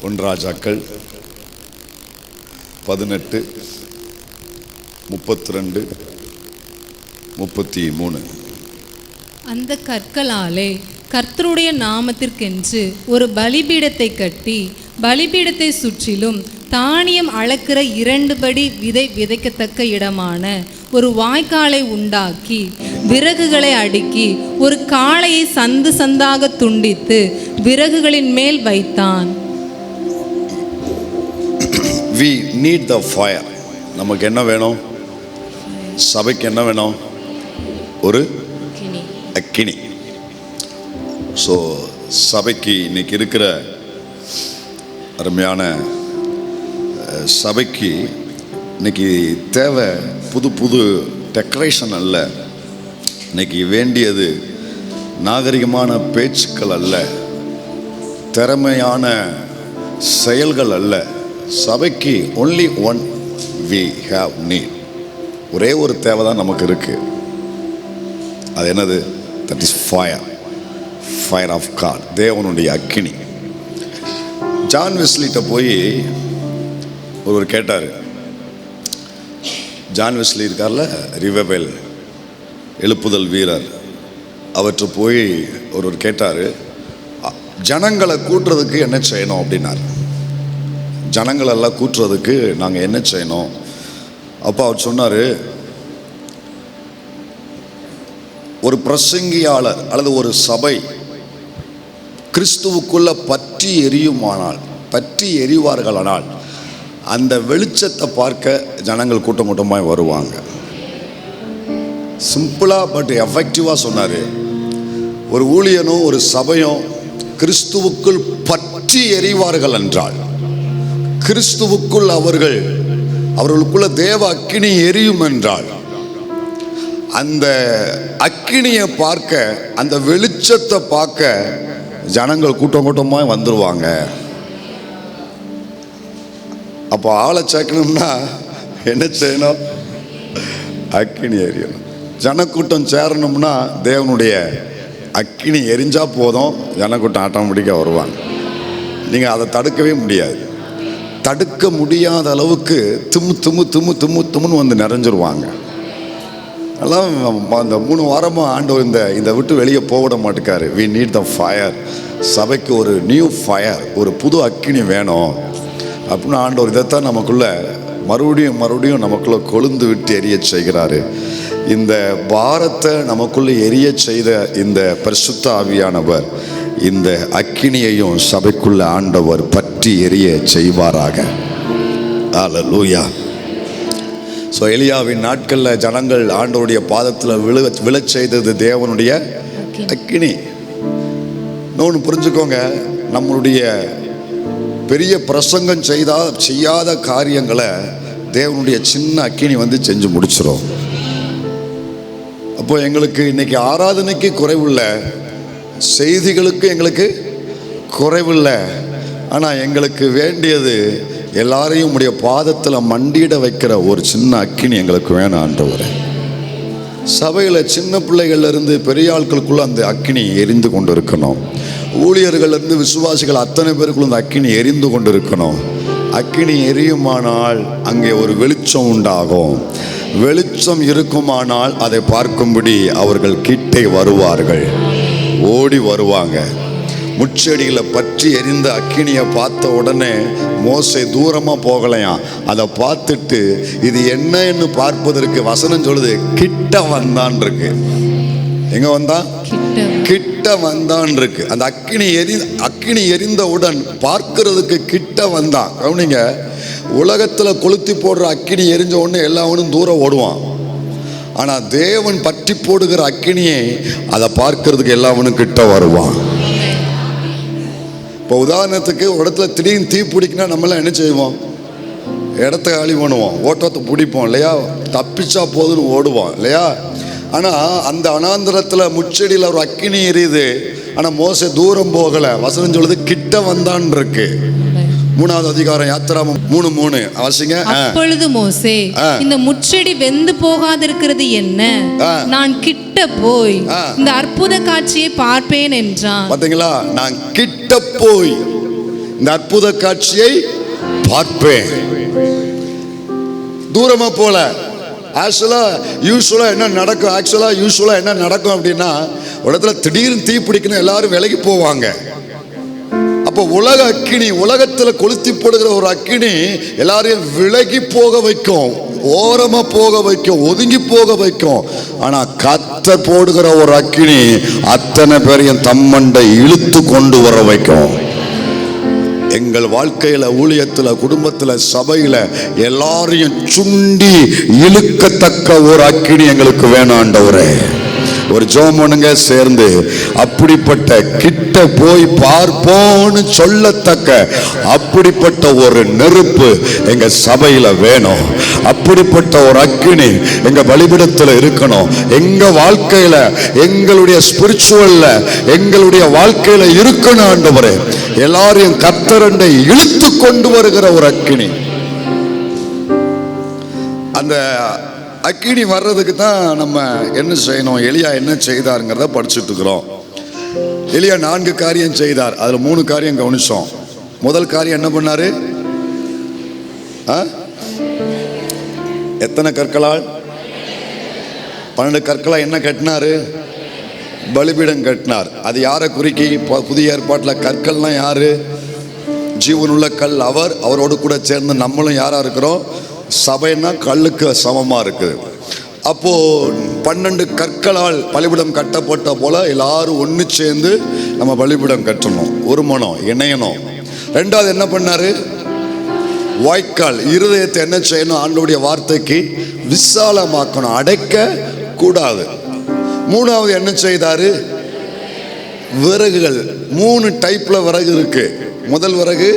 ஒன்று ராஜாக்கள் 18:32-33. அந்த கற்களாலே கர்த்தருடைய நாமத்திற்கென்று ஒரு பலிபீடத்தை கட்டி பலிபீடத்தை சுற்றிலும் தானியம் அளக்கிற 2 படி விதை விதைக்கத்தக்க இடமான ஒரு வாய்க்காலை உண்டாக்கி விறகுகளை அடுக்கி ஒரு காளையை சந்து சந்தாக துண்டித்து விறகுகளின் மேல் வைத்தான். We need the fire. நமக்கு என்ன வேணும்? சபைக்கு என்ன வேணும்? ஒரு அக்கினி. ஸோ சபைக்கு இன்னைக்கு இருக்கிற அருமையான சபைக்கு இன்னைக்கு தேவை புது புது டெக்கரேஷன் அல்ல. இன்னைக்கு வேண்டியது நாகரிகமான பேச்சுக்கள் அல்ல, திறமையான செயல்கள் அல்ல. சபைக்கு only one we have need. ஒரே ஒரு தேவை தான் நமக்கு இருக்கு. அது என்னது? that is fire of God. தேவனுடைய அக்கினி. ஜான் வெஸ்லிட்ட போய் ஒருவர் கேட்டார். ஜான் வெஸ்லி இருக்கார்ல, ரிவைவல் எழுப்புதல் வீரர், அவற்றை போய் ஒருவர் கேட்டார், ஜனங்களை கூட்டுறதுக்கு என்ன செய்யணும் அப்படின்னார். ஜனங்களெல்லாம் கூட்டுறதுக்கு நாங்கள் என்ன செய்யணும்? அப்போ அவர் சொன்னார், ஒரு பிரசங்கியாளர் அல்லது ஒரு சபை கிறிஸ்துவுக்குள்ள பற்றி எரிவார்களானால் அந்த வெளிச்சத்தை பார்க்க ஜனங்கள் கூட்டம் கூட்டமாக வருவாங்க. சிம்பிளா பட் எஃபெக்டிவாக சொன்னார். ஒரு ஊழியனும் ஒரு சபையும் கிறிஸ்துவுக்குள் பற்றி எரிவார்கள் என்றால், கிறிஸ்துவுக்குள் அவர்களுக்குள்ள தேவ அக்கினி எரியும் என்றால், அந்த அக்கினியை பார்க்க, அந்த வெளிச்சத்தை பார்க்க ஜனங்கள் கூட்டம் கூட்டமாக வந்துடுவாங்க. அப்போ ஆளை சேர்க்கணும்னா என்ன செய்யணும்? அக்கினி எரியணும். ஜனக்கூட்டம் சேரணும்னா தேவனுடைய அக்கினி எரிஞ்சா போதும், ஜனக்கூட்டம் ஆட்டோமேட்டிக்காக வருவாங்க. நீங்கள் அதை தடுக்கவே முடியாது. தடுக்க முடியாத அளவுக்கு தும்முன்னு வந்து நிறைஞ்சிருவாங்க. அதெல்லாம் அந்த 3 வாரமாக ஆண்டவர் இந்த விட்டு வெளியே போக மாட்டேக்காரு. we need the fire. சபைக்கு ஒரு நியூ ஃபயர், ஒரு புது அக்கினி வேணும் அப்படின்னு ஆண்டவர் இதைத்தான் நமக்குள்ள மறுபடியும் நமக்குள்ள கொழுந்து விட்டு எரிய செய்கிறாரு. இந்த பாரத்தை நமக்குள்ள எரிய செய்த இந்த பரிசுத்த ஆவியானவர் இந்த அக்கினியையும் சபைக்குள்ள ஆண்டவர் பற்றி எரிய செய்வாராக. அல்லேலூயா. ஸோ எலியாவின் நாட்களில் ஜனங்கள் ஆண்டவருடைய பாதத்தில் விழச் செய்தது தேவனுடைய அக்கினி. இன்னொன்று புரிஞ்சுக்கோங்க, நம்மளுடைய பெரிய பிரசங்கம் செய்யாத காரியங்களை தேவனுடைய சின்ன அக்கினி வந்து செஞ்சு முடிச்சிடும். அப்போ எங்களுக்கு இன்னைக்கு ஆராதனைக்கு குறைவில்லை, செய்திகளுக்கு எங்களுக்கு குறைவில்லை. ஆனால் எங்களுக்கு வேண்டியது எல்லாரையும் உடைய பாதத்தில் மண்டியிட வைக்கிற ஒரு சின்ன அக்கினி எங்களுக்கு வேணும் ஆண்டவரே. சபையில் சின்ன பிள்ளைகள்லேருந்து பெரிய ஆட்களுக்குள்ள அந்த அக்கினி எரிந்து கொண்டு இருக்கணும். ஊழியர்கள்லேருந்து விசுவாசிகள் அத்தனை பேருக்குள்ள அந்த அக்கினி எரிந்து கொண்டு இருக்கணும். அக்கினி எரியுமானால் அங்கே ஒரு வெளிச்சம் உண்டாகும். வெளிச்சம் இருக்குமானால் அதை பார்க்கும்படி அவர்கள் கிட்டே வருவார்கள், ஓடி வருவாங்க. முச்செடிகளை பற்றி எரிந்த அக்கினியை பார்த்த உடனே மோசே தூரமாக போகலையாம். அதை பார்த்துட்டு இது என்னன்னு பார்ப்பதற்கு வசனம் சொல்லுது, கிட்ட வந்தான் இருக்கு. எங்க வந்தான்? கிட்ட வந்தான் இருக்கு. அந்த அக்கினி எரிந்தவுடன் பார்க்கிறதுக்கு கிட்ட வந்தான். கவனிங்க, உலகத்தில் கொளுத்தி போடுற அக்கினி எரிஞ்ச உடனே எல்லாவனும் தூரம் ஓடுவான். ஆனால் தேவன் பற்றி போடுகிற அக்கினியை அதை பார்க்கறதுக்கு எல்லாவனும் கிட்ட வருவான். இப்போ உதாரணத்துக்கு ஒரு இடத்துல திடீர்னு தீ பிடிக்கினா நம்மளாம் என்ன செய்வோம்? இடத்த காலி பண்ணுவோம், ஓட்டத்தை பிடிப்போம் இல்லையா? தப்பிச்சா போதுன்னு ஓடுவோம் இல்லையா? ஆனால் அந்த அனாந்திரத்தில் முச்செடியில் ஒரு அக்கினி எரியுது. ஆனால் மோசே தூரம் போகலை. வசனம் சொல்லுது கிட்ட வந்தான் இருக்கு. 3வது அதிகாரம் யாத்திராகமம் 3:3 வாசிங்க. அப்பொழுது மோசே, இந்த முச்செடி வெந்து போகாதிருக்கிறது என்ன? நான் கிட்ட போய் இந்த அற்புத காட்சியை பார்ப்பேன் என்றான். பாத்தீங்களா? நான் கிட்ட போய் இந்த அற்புத காட்சியை பார்ப்பேன். தூரமா போல. யூஸ்வலா என்ன நடக்கும் அப்படின்னா, ஒரு இடத்துல திடீர்னு தீ பிடிக்கணும், எல்லாரும் விலகி போவாங்க. அப்போ உலக அக்கினி, உலகத்துல கொளுத்தி போடுகிற ஒரு அக்கினி எல்லாரையும் விலகி போக வைக்கும், ஓரமா போக வைக்கும், ஒதுங்கி போக வைக்கும். ஆனா கர்த்தர் போடுகிற ஒரு அக்கினி அத்தனை பேரையும் தம்மண்டை இழுத்து கொண்டு வர வைக்கும். எங்கள் வாழ்க்கையில, ஊழியத்துல, குடும்பத்துல, சபையில எல்லாரையும் சுண்டி இழுக்கத்தக்க ஒரு அக்கினி எங்களுக்கு வேணும் ஆண்டவரே. ஒரு ஜெபமனுங்க சேர்ந்து அப்படிப்பட்ட கிட்ட போய் பார்ப்போம்னு சொல்லத்தக்க அப்படிப்பட்ட ஒரு நெருப்பு எங்க சபையில வேணும். அப்படிப்பட்ட ஒரு அக்கினி எங்க பலிபீடத்துல இருக்கணும். எங்க வாழ்க்கையில, எங்களுடைய ஸ்பிரிச்சுவல்ல, எங்களுடைய வாழ்க்கையில இருக்கணும் ஆண்டவரே. எல்லாரையும் கர்த்தரண்டை இழுத்து கொண்டு வருகிற ஒரு அக்கினி. அந்த அக்கினி வர்றதுக்கு தான் நம்ம என்ன செய்யணும், எலியா என்ன செய்தாருங்கிறத படிச்சுட்டு இருக்கிறோம். எலியா 4 காரியம் செய்தார், அதுல 3 காரியம் கவனிச்சோம். முதல் காரியம் என்ன பண்ணாரு? எத்தனை கற்களால்? 12 கற்களா என்ன கட்டினாரு? பலிபீடம் கட்டினார். அது யாரை குறிக்கி? புதிய ஏற்பாட்டில் கற்கள்னா யாரு? ஜீவனுள்ள கல் அவர். அவரோடு கூட சேர்ந்து நம்மளும் யாரா இருக்கிறோம்? சபைன்னா கல்லுக்கு சமமா இருக்குது. அப்போ 12 கற்களால் பலிபீடம் கட்டப்பட்ட போல எல்லாரும் ஒன்று சேர்ந்து நம்ம பலிபீடம் கட்டணும், ஒரு மனம் இணையணும். 2வது என்ன பண்ணாரு? வாய்க்கால், இருதயத்தை என்ன செய்யணும்? ஆண்டவருடைய வார்த்தைக்கு விசாலமாக்கணும், அடைக்க கூடாது. 3வது என்ன செய்தாரு? விறகுகள். 3 டைப்ல விறகு இருக்கு. முதல் விறகு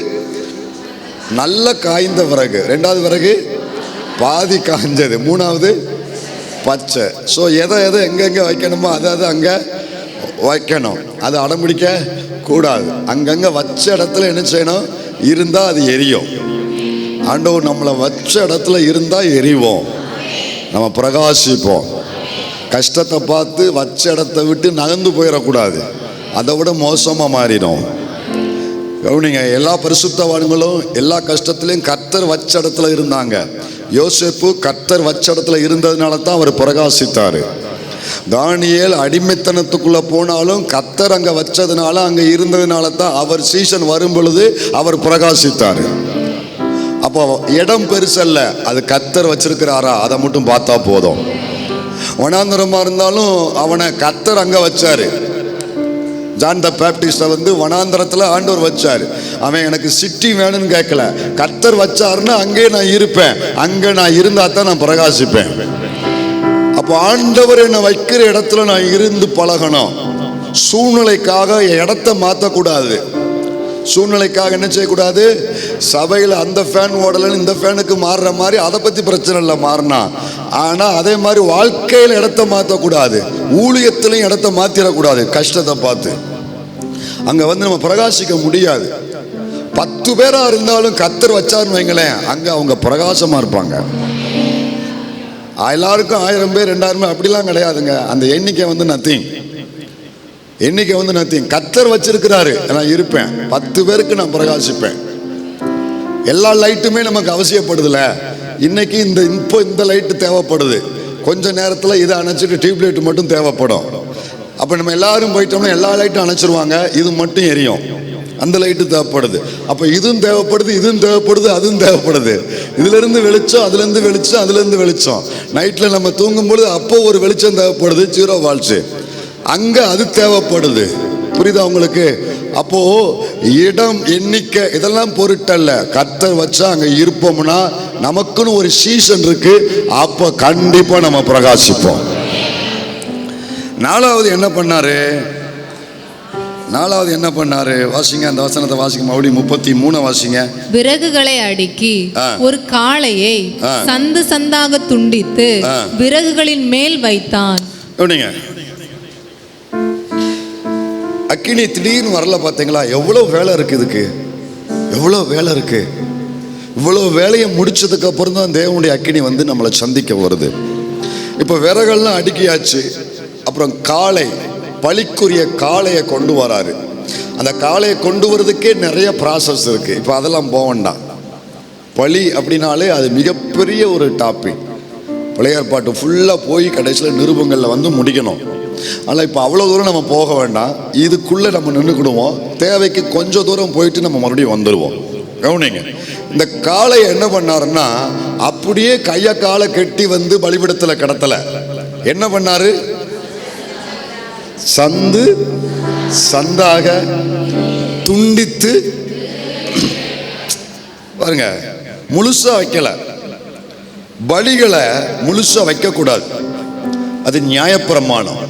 நல்ல காய்ந்த விறகு, 2வது விறகு பாதி காய்ஞ்சது, 3வது பச்சை. ஸோ எதை எங்கெங்க வைக்கணுமோ அதை அங்கே வைக்கணும். அது அடம்பிடிக்க கூடாது. அங்கங்கே வச்ச இடத்துல என்ன செய்யணும்? இருந்தால் அது எரியும். ஆண்டவர் நம்மளை வச்ச இடத்துல இருந்தால் எரிவோம், நம்ம பிரகாசிப்போம். கஷ்டத்தை பார்த்து வச்ச இடத்தை விட்டு நகர்ந்து போயிடக்கூடாது, அதை விட மோசமாக மாறிடும். கவனிங்க, எல்லா பரிசுத்தவான்களும் எல்லா கஷ்டத்திலையும் கர்த்தர் வச்ச இடத்துல இருந்தாங்க. யோசேப்பு கர்த்தர் வச்ச இடத்துல இருந்ததுனால தான் அவர் பிரகாசித்தார். தானியேல் அடிமைத்தனத்துக்குள்ள போனாலும் கர்த்தர் அங்க வச்சதுனால, அங்க இருந்ததுனால தான் அவர் சீசன் வரும் பொழுது அவர் பிரகாசித்தார். அப்போ இடம் பெருசல்ல, அது கர்த்தர் வச்சிருக்கிறாரா அதை மட்டும் பார்த்தா போதும். வனாந்தரமா இருந்தாலும் அவனை கர்த்தர் அங்க வச்சாரு. ஜான் த பேப்டிஸ்ட வனாந்தரத்தில் ஆண்டவர் வச்சார். அவன் எனக்கு சிட்டி வேணும்னு கேட்கல, கர்த்தர் வச்சாருன்னா அங்கே நான் இருப்பேன், அங்கே நான் இருந்தா தான் நான் பிரகாசிப்பேன். அப்போ ஆண்டவர் என்னை வைக்கிற இடத்துல நான் இருந்து பழகணும். சூழ்நிலைக்காக இடத்தை மாற்றக்கூடாது. சூழ்நிலைக்காக என்ன செய்யக்கூடாது? சபையில் அந்த ஃபேன் ஓடலன்னு இந்த ஃபேனுக்கு மாறுற மாதிரி அதை பற்றி பிரச்சனை இல்லை, மாறினா. ஆனால் அதே மாதிரி வாழ்க்கையில் இடத்த மாற்றக்கூடாது, ஊழியத்திலையும் இடத்த மாற்றிடக்கூடாது. கஷ்டத்தை பார்த்து அங்கே நம்ம பிரகாசிக்க முடியாது. 10 பேரா இருந்தாலும் கர்த்தர் வச்சாருன்னு வைங்களேன், அங்கே அவங்க பிரகாசமாக இருப்பாங்க. எல்லாருக்கும் 1000 பேர் 2000 பேர் அப்படிலாம் கிடையாதுங்க. அந்த எண்ணிக்கை நத்திங். எண்ணிக்கை நத்திங். கர்த்தர் வச்சிருக்கிறாரு, நான் இருப்பேன். 10 பேருக்கு நான் பிரகாசிப்பேன். எல்லா லைட்டுமே நமக்கு அவசியப்படுதுல. இன்னைக்கு இந்த லைட்டு தேவைப்படுது, கொஞ்ச நேரத்தில் இதை அணைச்சிட்டு டியூப் லைட் மட்டும் தேவைப்படும். அப்போ நம்ம எல்லாரும் போயிட்டோம்னா எல்லா லைட்டும் அணைச்சிருவாங்க, இது மட்டும் எரியும். அந்த லைட்டு தேவைப்படுது. அப்போ இதுவும் தேவைப்படுது, இதுவும் தேவைப்படுது, அதுவும் தேவைப்படுது. இதுலேருந்து வெளிச்சம், அதுலேருந்து வெளிச்சம், அதுலேருந்து வெளிச்சம். நைட்டில் நம்ம தூங்கும்பொழுது அப்போ ஒரு வெளிச்சம் தேவைப்படுது, 0 வால்ட்ஸு. அங்கே அது தேவைப்படுது. புரியுதா உங்களுக்கு? அப்போ இடம், எண்ணிக்கை இதெல்லாம் பொருட்டல்ல. கர்த்தர் வச்சா அங்க இருப்போம்னா நமக்குன்னு ஒரு சீசன் இருக்கு, அப்ப கண்டிப்பா நம்ம பிரகாசிப்போம். 4வது என்ன பண்ணாரு? வாசிங்க அந்த வசனத்தை, வாசிங்க மறுபடியும் 33 வாசிங்க. விறகுகளை அடுக்கி ஒரு காளையை சந்து சந்தாக துண்டித்து விறகுகளின் மேல் வைத்தான். அக்கினி திடீர்னு வரல, பார்த்தீங்களா? எவ்வளோ வேலை இருக்கு இதுக்கு, எவ்வளோ வேலை இருக்கு. இவ்வளோ வேலையை முடிச்சதுக்கு அப்புறம் தான் தேவனுடைய அக்கினி நம்மளை சந்திக்க வருது. இப்போ விறகெல்லாம் அடுக்கியாச்சு. அப்புறம் காளை, பலிக்குரிய காளையை கொண்டு வராரு. அந்த காளையை கொண்டு வரதுக்கே நிறைய ப்ராசஸ் இருக்குது. இப்போ அதெல்லாம் போக வேண்டாம். பலி அப்படின்னாலே அது மிகப்பெரிய ஒரு டாபிக். பழைய ஏற்பாட்டு ஃபுல்லாக போய் கடைசியில் நிருபங்களில் வந்து முடிக்கணும். ஆனால் இப்போ அவ்வளோ தூரம் நம்ம போக வேண்டாம். இதுக்குள்ளே நம்ம நின்றுக்கிடுவோம். தேவைக்கு கொஞ்சம் தூரம் போயிட்டு நம்ம மறுபடியும் வந்துடுவோம். கவனிங்க, இந்த காளையை என்ன பண்ணாருன்னா அப்படியே கையை காலை கட்டி வந்து பலிபீடத்தில் கடத்தலை. என்ன பண்ணாரு? சந்து சந்தாக துண்டித்து, பாருங்க, முழுசா வைக்கல. பலிகளை முழுசா வைக்கக்கூடாது, அது நியாயப்பிரமாணம்.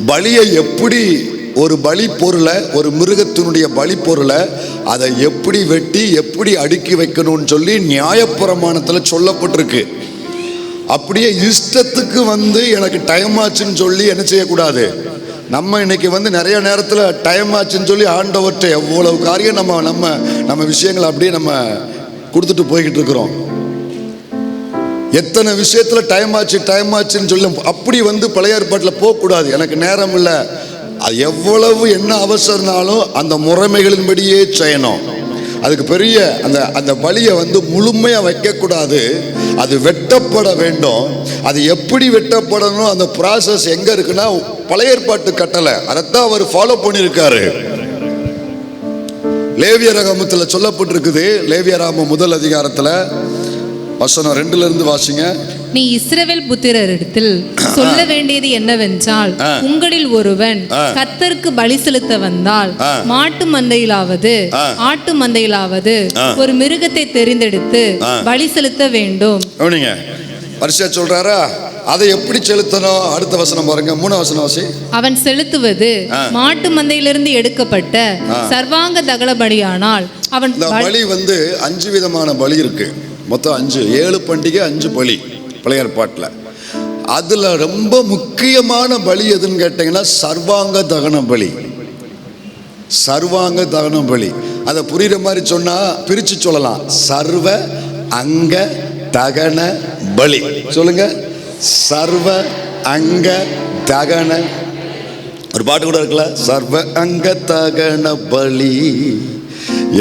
பலியை எப்படி, ஒரு பலி பொருளை, ஒரு மிருகத்தினுடைய பலி பொருளை அதை எப்படி வெட்டி எப்படி அடுக்கி வைக்கணும்னு சொல்லி நியாயப்பிரமாணத்தில் சொல்லப்பட்டிருக்கு. அப்படியே இஷ்டத்துக்கு வந்து எனக்கு டைம் ஆச்சுன்னு சொல்லி என்ன செய்யக்கூடாது. நம்ம இன்னைக்கு வந்து நிறைய நேரத்தில் டைம் ஆச்சுன்னு சொல்லி ஆண்டவர்கிட்ட எவ்வளவு காரியம் நம்ம நம்ம நம்ம விஷயங்களை அப்படியே நம்ம கொடுத்துட்டு போய்கிட்டு இருக்கிறோம். எத்தனை விஷயத்துல டைம் ஆச்சுன்னு சொல்லி அப்படி வந்து பழைய ஏற்பாட்டில் போகக்கூடாது. எனக்கு நேரம் இல்லை, அது எவ்வளவு என்ன அவசரம்னாலும் அந்த முறைமைகளின்படியே செய்யணும். அதுக்கு பெரிய அந்த பலியை வந்து முழுமையாக வைக்கக்கூடாது. அது வெட்டப்பட வேண்டும். அது எப்படி வெட்டப்படணும், அந்த ப்ராசஸ் எங்கே இருக்குன்னா பழைய ஏற்பாட்டு கட்டளை, அதைத்தான் அவர் ஃபாலோ பண்ணியிருக்காரு. லேவியராகமத்தில் சொல்லப்பட்டிருக்குது. லேவியராகமம் 1 அதிகாரத்தில் வசனம் 2ல இருந்து வாசிங்க. நீ இஸ்ரவேல் புத்திரரிடத்தில் சொல்ல வேண்டியது என்னவென்றால், உங்களில் ஒருவன் கர்த்தருக்கு பலி செலுத்த வந்தால் மாட்டு மந்தையிலாவது ஆட்டு மந்தையிலாவது ஒரு மிருகத்தை தெரிந்தெடுத்து பலி செலுத்த வேண்டும். வரிசையா சொல்றாரா? அதை எப்படி செலுத்தணும்? அடுத்த வசனம் பாருங்க, 3 வசனம் வாசி. அவன் செலுத்துவது மாட்டு மந்தையிலிருந்து எடுக்கப்பட்ட சர்வாங்க தகன பலியானால் அவன் பலி வந்து 5 விதமான பலி இருக்கு. மொத்தம் 5, 7 பண்டிகை, 5 பலி பழைய ஏற்பாட்டில். அதுல ரொம்ப முக்கியமான பலி எதுன்னு கேட்டீங்கன்னா சர்வாங்க தகன பலி. சர்வாங்க தகன பலி அதை புரியுற மாதிரி சொன்னா பிரிச்சு சொல்லலாம். சர்வ அங்க தகன பலி. சொல்லுங்க, சர்வ அங்க தகன. ஒரு பாட்டு கூட இருக்குல்ல, சர்வ அங்க தகன பலி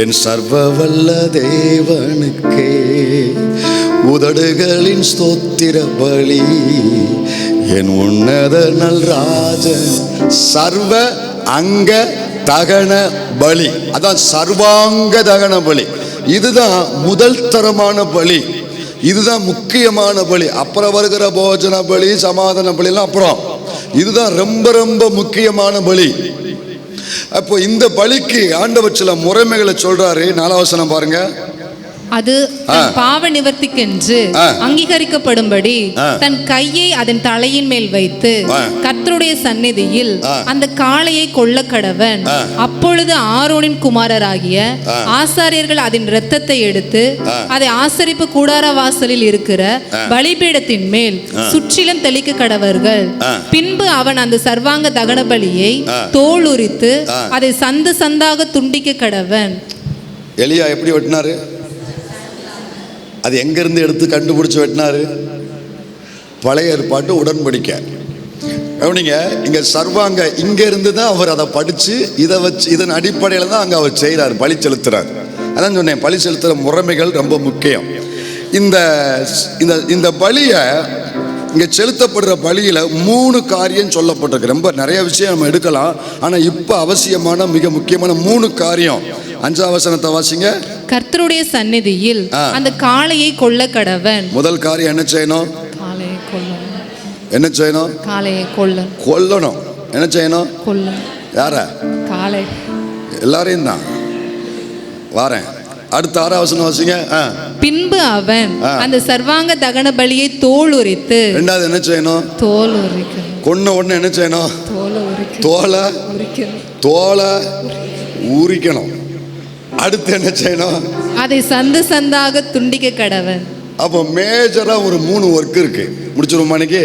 என் சர்வ வல்ல தேவனுக்கே உதடுகளின் ஸ்தோத்திர பலி என் உன்னத நல் ராஜன். சர்வ அங்க தகன பலி, அதான் சர்வாங்க தகன பலி. இதுதான் முதல் தரமான பலி, இதுதான் முக்கியமான பலி. அப்புறம் வருகிற போஜன பலி, சமாதான பலிலாம் அப்புறம். இதுதான் ரொம்ப ரொம்ப முக்கியமான பலி. அப்போ இந்த பலிக்கு ஆண்டவர் சில முறைமைகளை சொல்றாரு. 4 வசனம் பாருங்க. அது பாவ நிவர்த்திக்கென்று அங்கீகரிக்கப்படும்படி தன் கையை அதன் தலையின் மேல் வைத்து கர்த்தருடைய சந்நிதியில் அந்த காளையை கொல்ல கடவன். அப்பொழுது ஆரோனின் குமாரராகிய ஆசாரியர்கள் அதன் இரத்தத்தை எடுத்து அதை ஆசரிப்பு கூடார வாசலில் இருக்கிற பலிபீடத்தின் மேல் சுற்றிலும் தெளிக்க கடவர்கள். பின்பு அவன் அந்த சர்வாங்க தகன பலியை தோல் உரித்து அதை சந்து சந்தாக துண்டிக்க கடவன். எலியா எப்படி வெட்டினாரு? அது எங்கிருந்து எடுத்து கண்டுபிடிச்சு வெட்டினாரு? பழைய ஏற்பாட்டு உடன்படிக்கை. கவனிங்க, இங்க சர்வாங்க இங்க இருந்து தான் அவர் அதை படிச்சு இதை வச்சு இதன் அடிப்படையில் தான் அங்க அவர் செய்கிறார், பலி செலுத்துறார். அதான் சொன்னேன், பலி செலுத்துற முறைமைகள் ரொம்ப முக்கியம். இந்த பலியை இங்க செலுத்தப்படுற பலியில 3 காரியம் சொல்லப்பட்டிருக்கு. ரொம்ப நிறைய விஷயம் நம்ம எடுக்கலாம், ஆனா இப்ப அவசியமான மிக முக்கியமான 3 காரியம். 5ஆம் வசனத்தை வாசிங்க. கர்த்தருடைய சந்நிதியில் அந்த காளையை கொல்ல கடவன். முதல் காரியம் என்ன செய்யணும்? காளையை கொல்லணும். என்ன செய்யணும்? காளையை கொல்லணும். கொல்லணும். என்ன செய்யணும்? கொல்லணும். யார? காளை. எல்லாரையும் தான். வாரேன். அடுத்த 6ஆம் வசனம் வாசிங்க. பின்பு அவன் அந்த சர்வாங்க தகன பலியை தோல் உரித்து. ரெண்டாவது என்ன செய்யணும்? தோல் உரிக்கணும். கொன்ன உடனே என்ன செய்யணும்? தோலை உரிக்கணும். அடுத்து என்ன செய்யணும்? அதை சந்து சந்தாக துண்டிக்க கடவன். அப்போ மேஜரா ஒரு 3 ஒர்க் இருக்கு. முடிச்சிருவோமா இன்னைக்கு?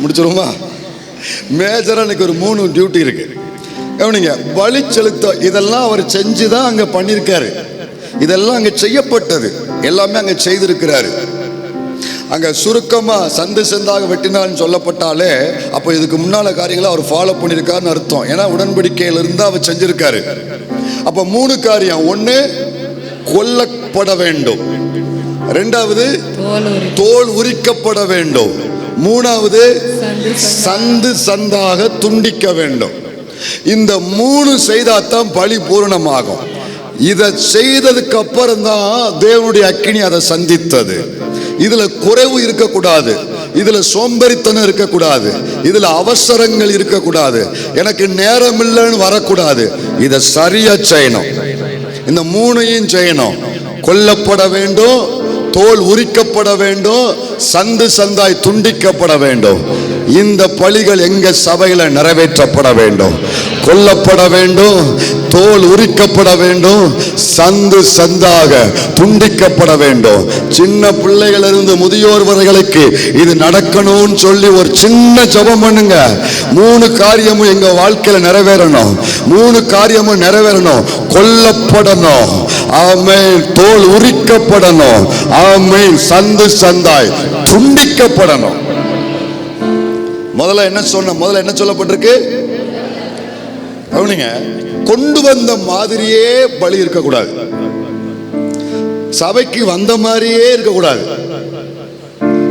முடிச்சிருவோமா? மேஜரா இன்னைக்கு ஒரு 3 டியூட்டி இருக்கு. கவனிங்க, பலி செலுத்த இதெல்லாம் அவர் செஞ்சுதான் அங்க பண்ணியிருக்காரு. இதெல்லாம் அங்க செய்யப்பட்டது, எல்லாமே அங்க செய்திருக்கிறாரு. அங்க சுருக்கமா சந்து சந்தாக வெட்டினான்னு சொல்லப்பட்டாலே அப்போ இதுக்கு முன்னால காரியங்களை அவர் ஃபாலோ பண்ணியிருக்காருன்னு அர்த்தம். ஏன்னா உடன்படிக்கையில இருந்து அவர் செஞ்சிருக்காரு. அப்ப 3 காரியம். 1, கொல்லப்பட வேண்டும். 2வது தோல் உரிக்கப்பட வேண்டும். 3வது சந்து சந்தாக துண்டிக்க வேண்டும். இந்த 3 செய்தாதான் பலி பூரணமாகும். இதை செய்ததுக்கு அப்புறம் தான் தேவனுடைய அக்கினி அதை சந்தித்தது. இதுல குறைவு இருக்கக்கூடாது, இதுல சோம்பேறித்தனம் இருக்கக்கூடாது, இதுல அவசரங்கள் இருக்கக்கூடாது, எனக்கு நேரம் இல்லைன்னு வரக்கூடாது. இதை சரியா செய்யணும். இந்த 3ஐயும் செய்யணும். கொல்லப்பட வேண்டும், தோல் உரிக்கப்பட வேண்டும், சந்து சந்தாய் துண்டிக்கப்பட வேண்டும். இந்த பலிகள் எங்க சபையில நிறைவேற்றப்பட வேண்டும். கொல்லப்பட வேண்டும், தோல் உரிக்கப்பட வேண்டும், சந்து சந்தாக துண்டிக்கப்பட வேண்டும். சின்ன பிள்ளைகளிலிருந்து முதியோர் வரைகளுக்கு இது நடக்கணும்னு சொல்லி ஒரு சின்ன ஜெபம் பண்ணுங்க. 3 காரியமும் எங்க வாழ்க்கையில நிறைவேறணும். 3 காரியமும் நிறைவேறணும். கொல்லப்படணும், ஆமென். தோல் உரிக்கப்படணும், ஆமென். சந்து சந்தாய் துண்டிக்கப்படணும். முதல்ல என்ன சொல்லப்பட்டிருக்கு? கவனிங்க. கொண்டு வந்த மாதிரியே பலி இருக்கக்கூடாது, சபைக்கு வந்த மாதிரியே இருக்கக்கூடாது.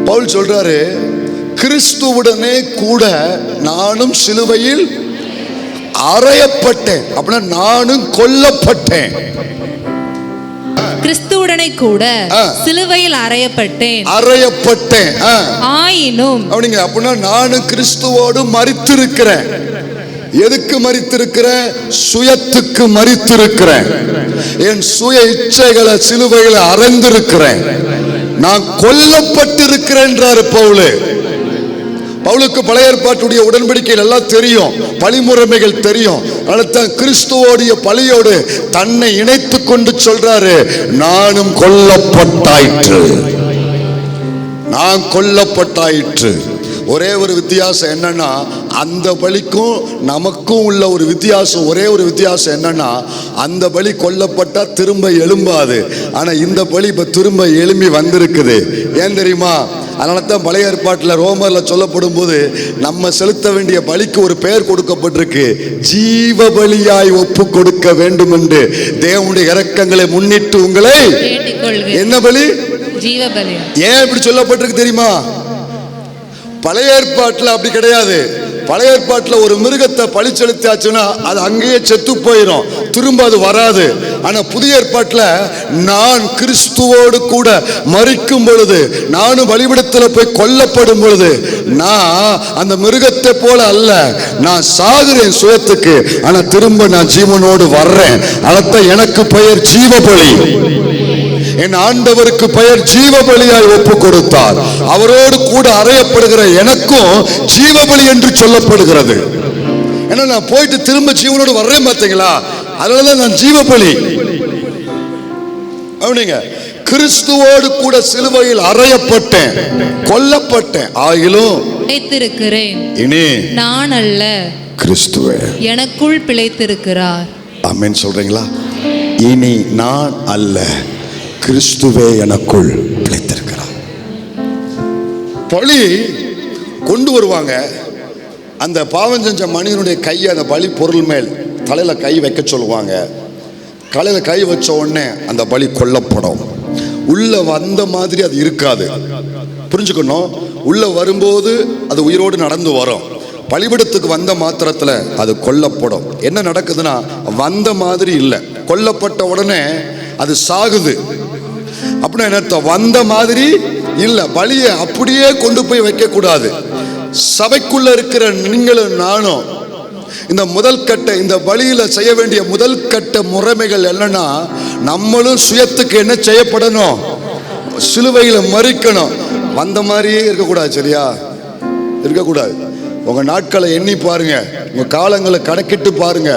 பவுல் சொல்றாரு, கிறிஸ்துவுடனே கூட நானும் சிலுவையில் அறையப்பட்டேன். அப்படின்னா நானும் கொல்லப்பட்டேன். கிறிஸ்துவுடனே கூட சிலுவையில் அறையப்பட்டேன். ஆயினும் அப்படின்னா நானும் கிறிஸ்துவோடு மரித்திருக்கிறேன். எதுக்கு மரித்திருக்கிறேன்? சுயத்துக்கு மரித்திருக்கிறேன். என் சுய இச்சைகளை சிலுவையில் அறைந்திருக்கிறேன். நான் கொல்லப்பட்டிருக்கிறேன் என்றார் பவுல். பவுலுக்கு பழைய ஏற்பாட்டுடைய உடன்படிக்கைகள் எல்லாம் தெரியும், பழிமுறைமைகள் தெரியும். அதனால்தான் கிறிஸ்துவோடைய பலியோடு தன்னை இணைத்துக் கொண்டு சொல்றாரு, நானும் கொல்லப்பட்டாயிற்று, நான் கொல்லப்பட்டாயிற்று. ஒரே ஒரு வித்தியாசம் என்னன்னா, அந்த பலிக்கும் நமக்கும் உள்ள ஒரு வித்தியாசம், ஒரே ஒரு வித்தியாசம் என்னன்னா, அந்த பலி கொல்லப்பட்டா திரும்ப எழும்பாது. ஆனா இந்த பலி இப்ப திரும்ப எழும்பி வந்திருக்குது. ஏன் தெரியுமா? அதனால தான் பழைய ஏற்பாட்டில் ரோமர்ல சொல்லப்படும் போது நம்ம செலுத்த வேண்டிய பலிக்கு ஒரு பெயர் கொடுக்கப்பட்டிருக்கு, ஜீவ பலியாய் ஒப்பு கொடுக்க வேண்டும் என்று. தேவனுடைய இரக்கங்களை முன்னிட்டு உங்களை என்ன பலி? ஜீவ பலி. ஏன் இப்படி சொல்லப்பட்டிருக்கு தெரியுமா? பழைய ஏற்பாட்டில் அப்படி கிடையாது. பழைய ஏற்பாட்டில் ஒரு மிருகத்தை பலி செலுத்தாச்சுன்னா அது அங்கேயே செத்து போயிடும், திரும்ப அது வராது. ஆனா புதிய ஏற்பாட்டில் நான் கிறிஸ்துவோடு கூட மரிக்கும் பொழுது, நானும் பலிபீடத்தில் போய் கொல்லப்படும் பொழுது, நான் அந்த மிருகத்தை போல அல்ல, நான் சாகுறேன் சுயத்துக்கு, ஆனா திரும்ப நான் ஜீவனோடு வர்றேன். அதைத்தான் எனக்கு பெயர் ஜீவ பலி. என் ஆண்டவருக்கு பெயர் ஜீவ பலியாய் ஒப்பு கொடுத்தார். அவரோடு கூட அறையப்படுகிற எனக்கும் ஜீவபலி என்று சொல்லப்படுகிறது. ஏன்னா நான் போயிட்டு திரும்ப ஜீவனோடு வர்றேன் பார்த்தீங்களா, அதனாலதான் நான் ஜீவபலி. அப்படிங்க கிறிஸ்துவோடு கூட சிலுவையில் அறையப்பட்டேன், கொல்லப்பட்டேன், ஆகிலும் பிழைத்திருக்கிறேன். இனி நான் அல்ல, கிறிஸ்துவே எனக்குள் பிழைத்திருக்கிறார். ஆமென் சொல்றீங்களா? இனி நான் அல்ல, கிறிஸ்துவே எனக்குள் பிழைத்திருக்கிறார். பலி கொண்டு வருவாங்க. அந்த பாவம் செஞ்ச மனிதனுடைய கையை அந்த பலி பொருள் மேல் தலையில கை வைக்க சொல்லுவாங்க. தலையில கை வச்ச உடனே அந்த பலி கொல்லப்படும். உள்ள வந்த மாதிரி அது இருக்காது, புரிஞ்சுக்கணும். உள்ள வரும்போது அது உயிரோடு நடந்து வரும். பலிபீடத்துக்கு வந்த மாத்திரத்துல அது கொல்லப்படும். என்ன நடக்குதுன்னா, வந்த மாதிரி இல்லை, கொல்லப்பட்ட உடனே அது சாகுது. அப்படின்னா என்ன? வந்த மாதிரி இல்ல. பலியை அப்படியே கொண்டு போய் வைக்க கூடாது. சபைக்குள்ள இருக்கிற நீங்களும் நானும் இந்த முதல் கட்ட, இந்த பலியில செய்ய வேண்டிய முதல் கட்ட முறைமைகள் என்னன்னா, நம்மளும் சுயத்துக்கு என்ன செய்யப்படணும்? சிலுவையில மரிக்கணும். வந்த மாதிரியே இருக்கக்கூடாது, சரியா? இருக்கக்கூடாது. உங்க நாட்களை எண்ணி பாருங்க, உங்க காலங்களை கணக்கிட்டு பாருங்க.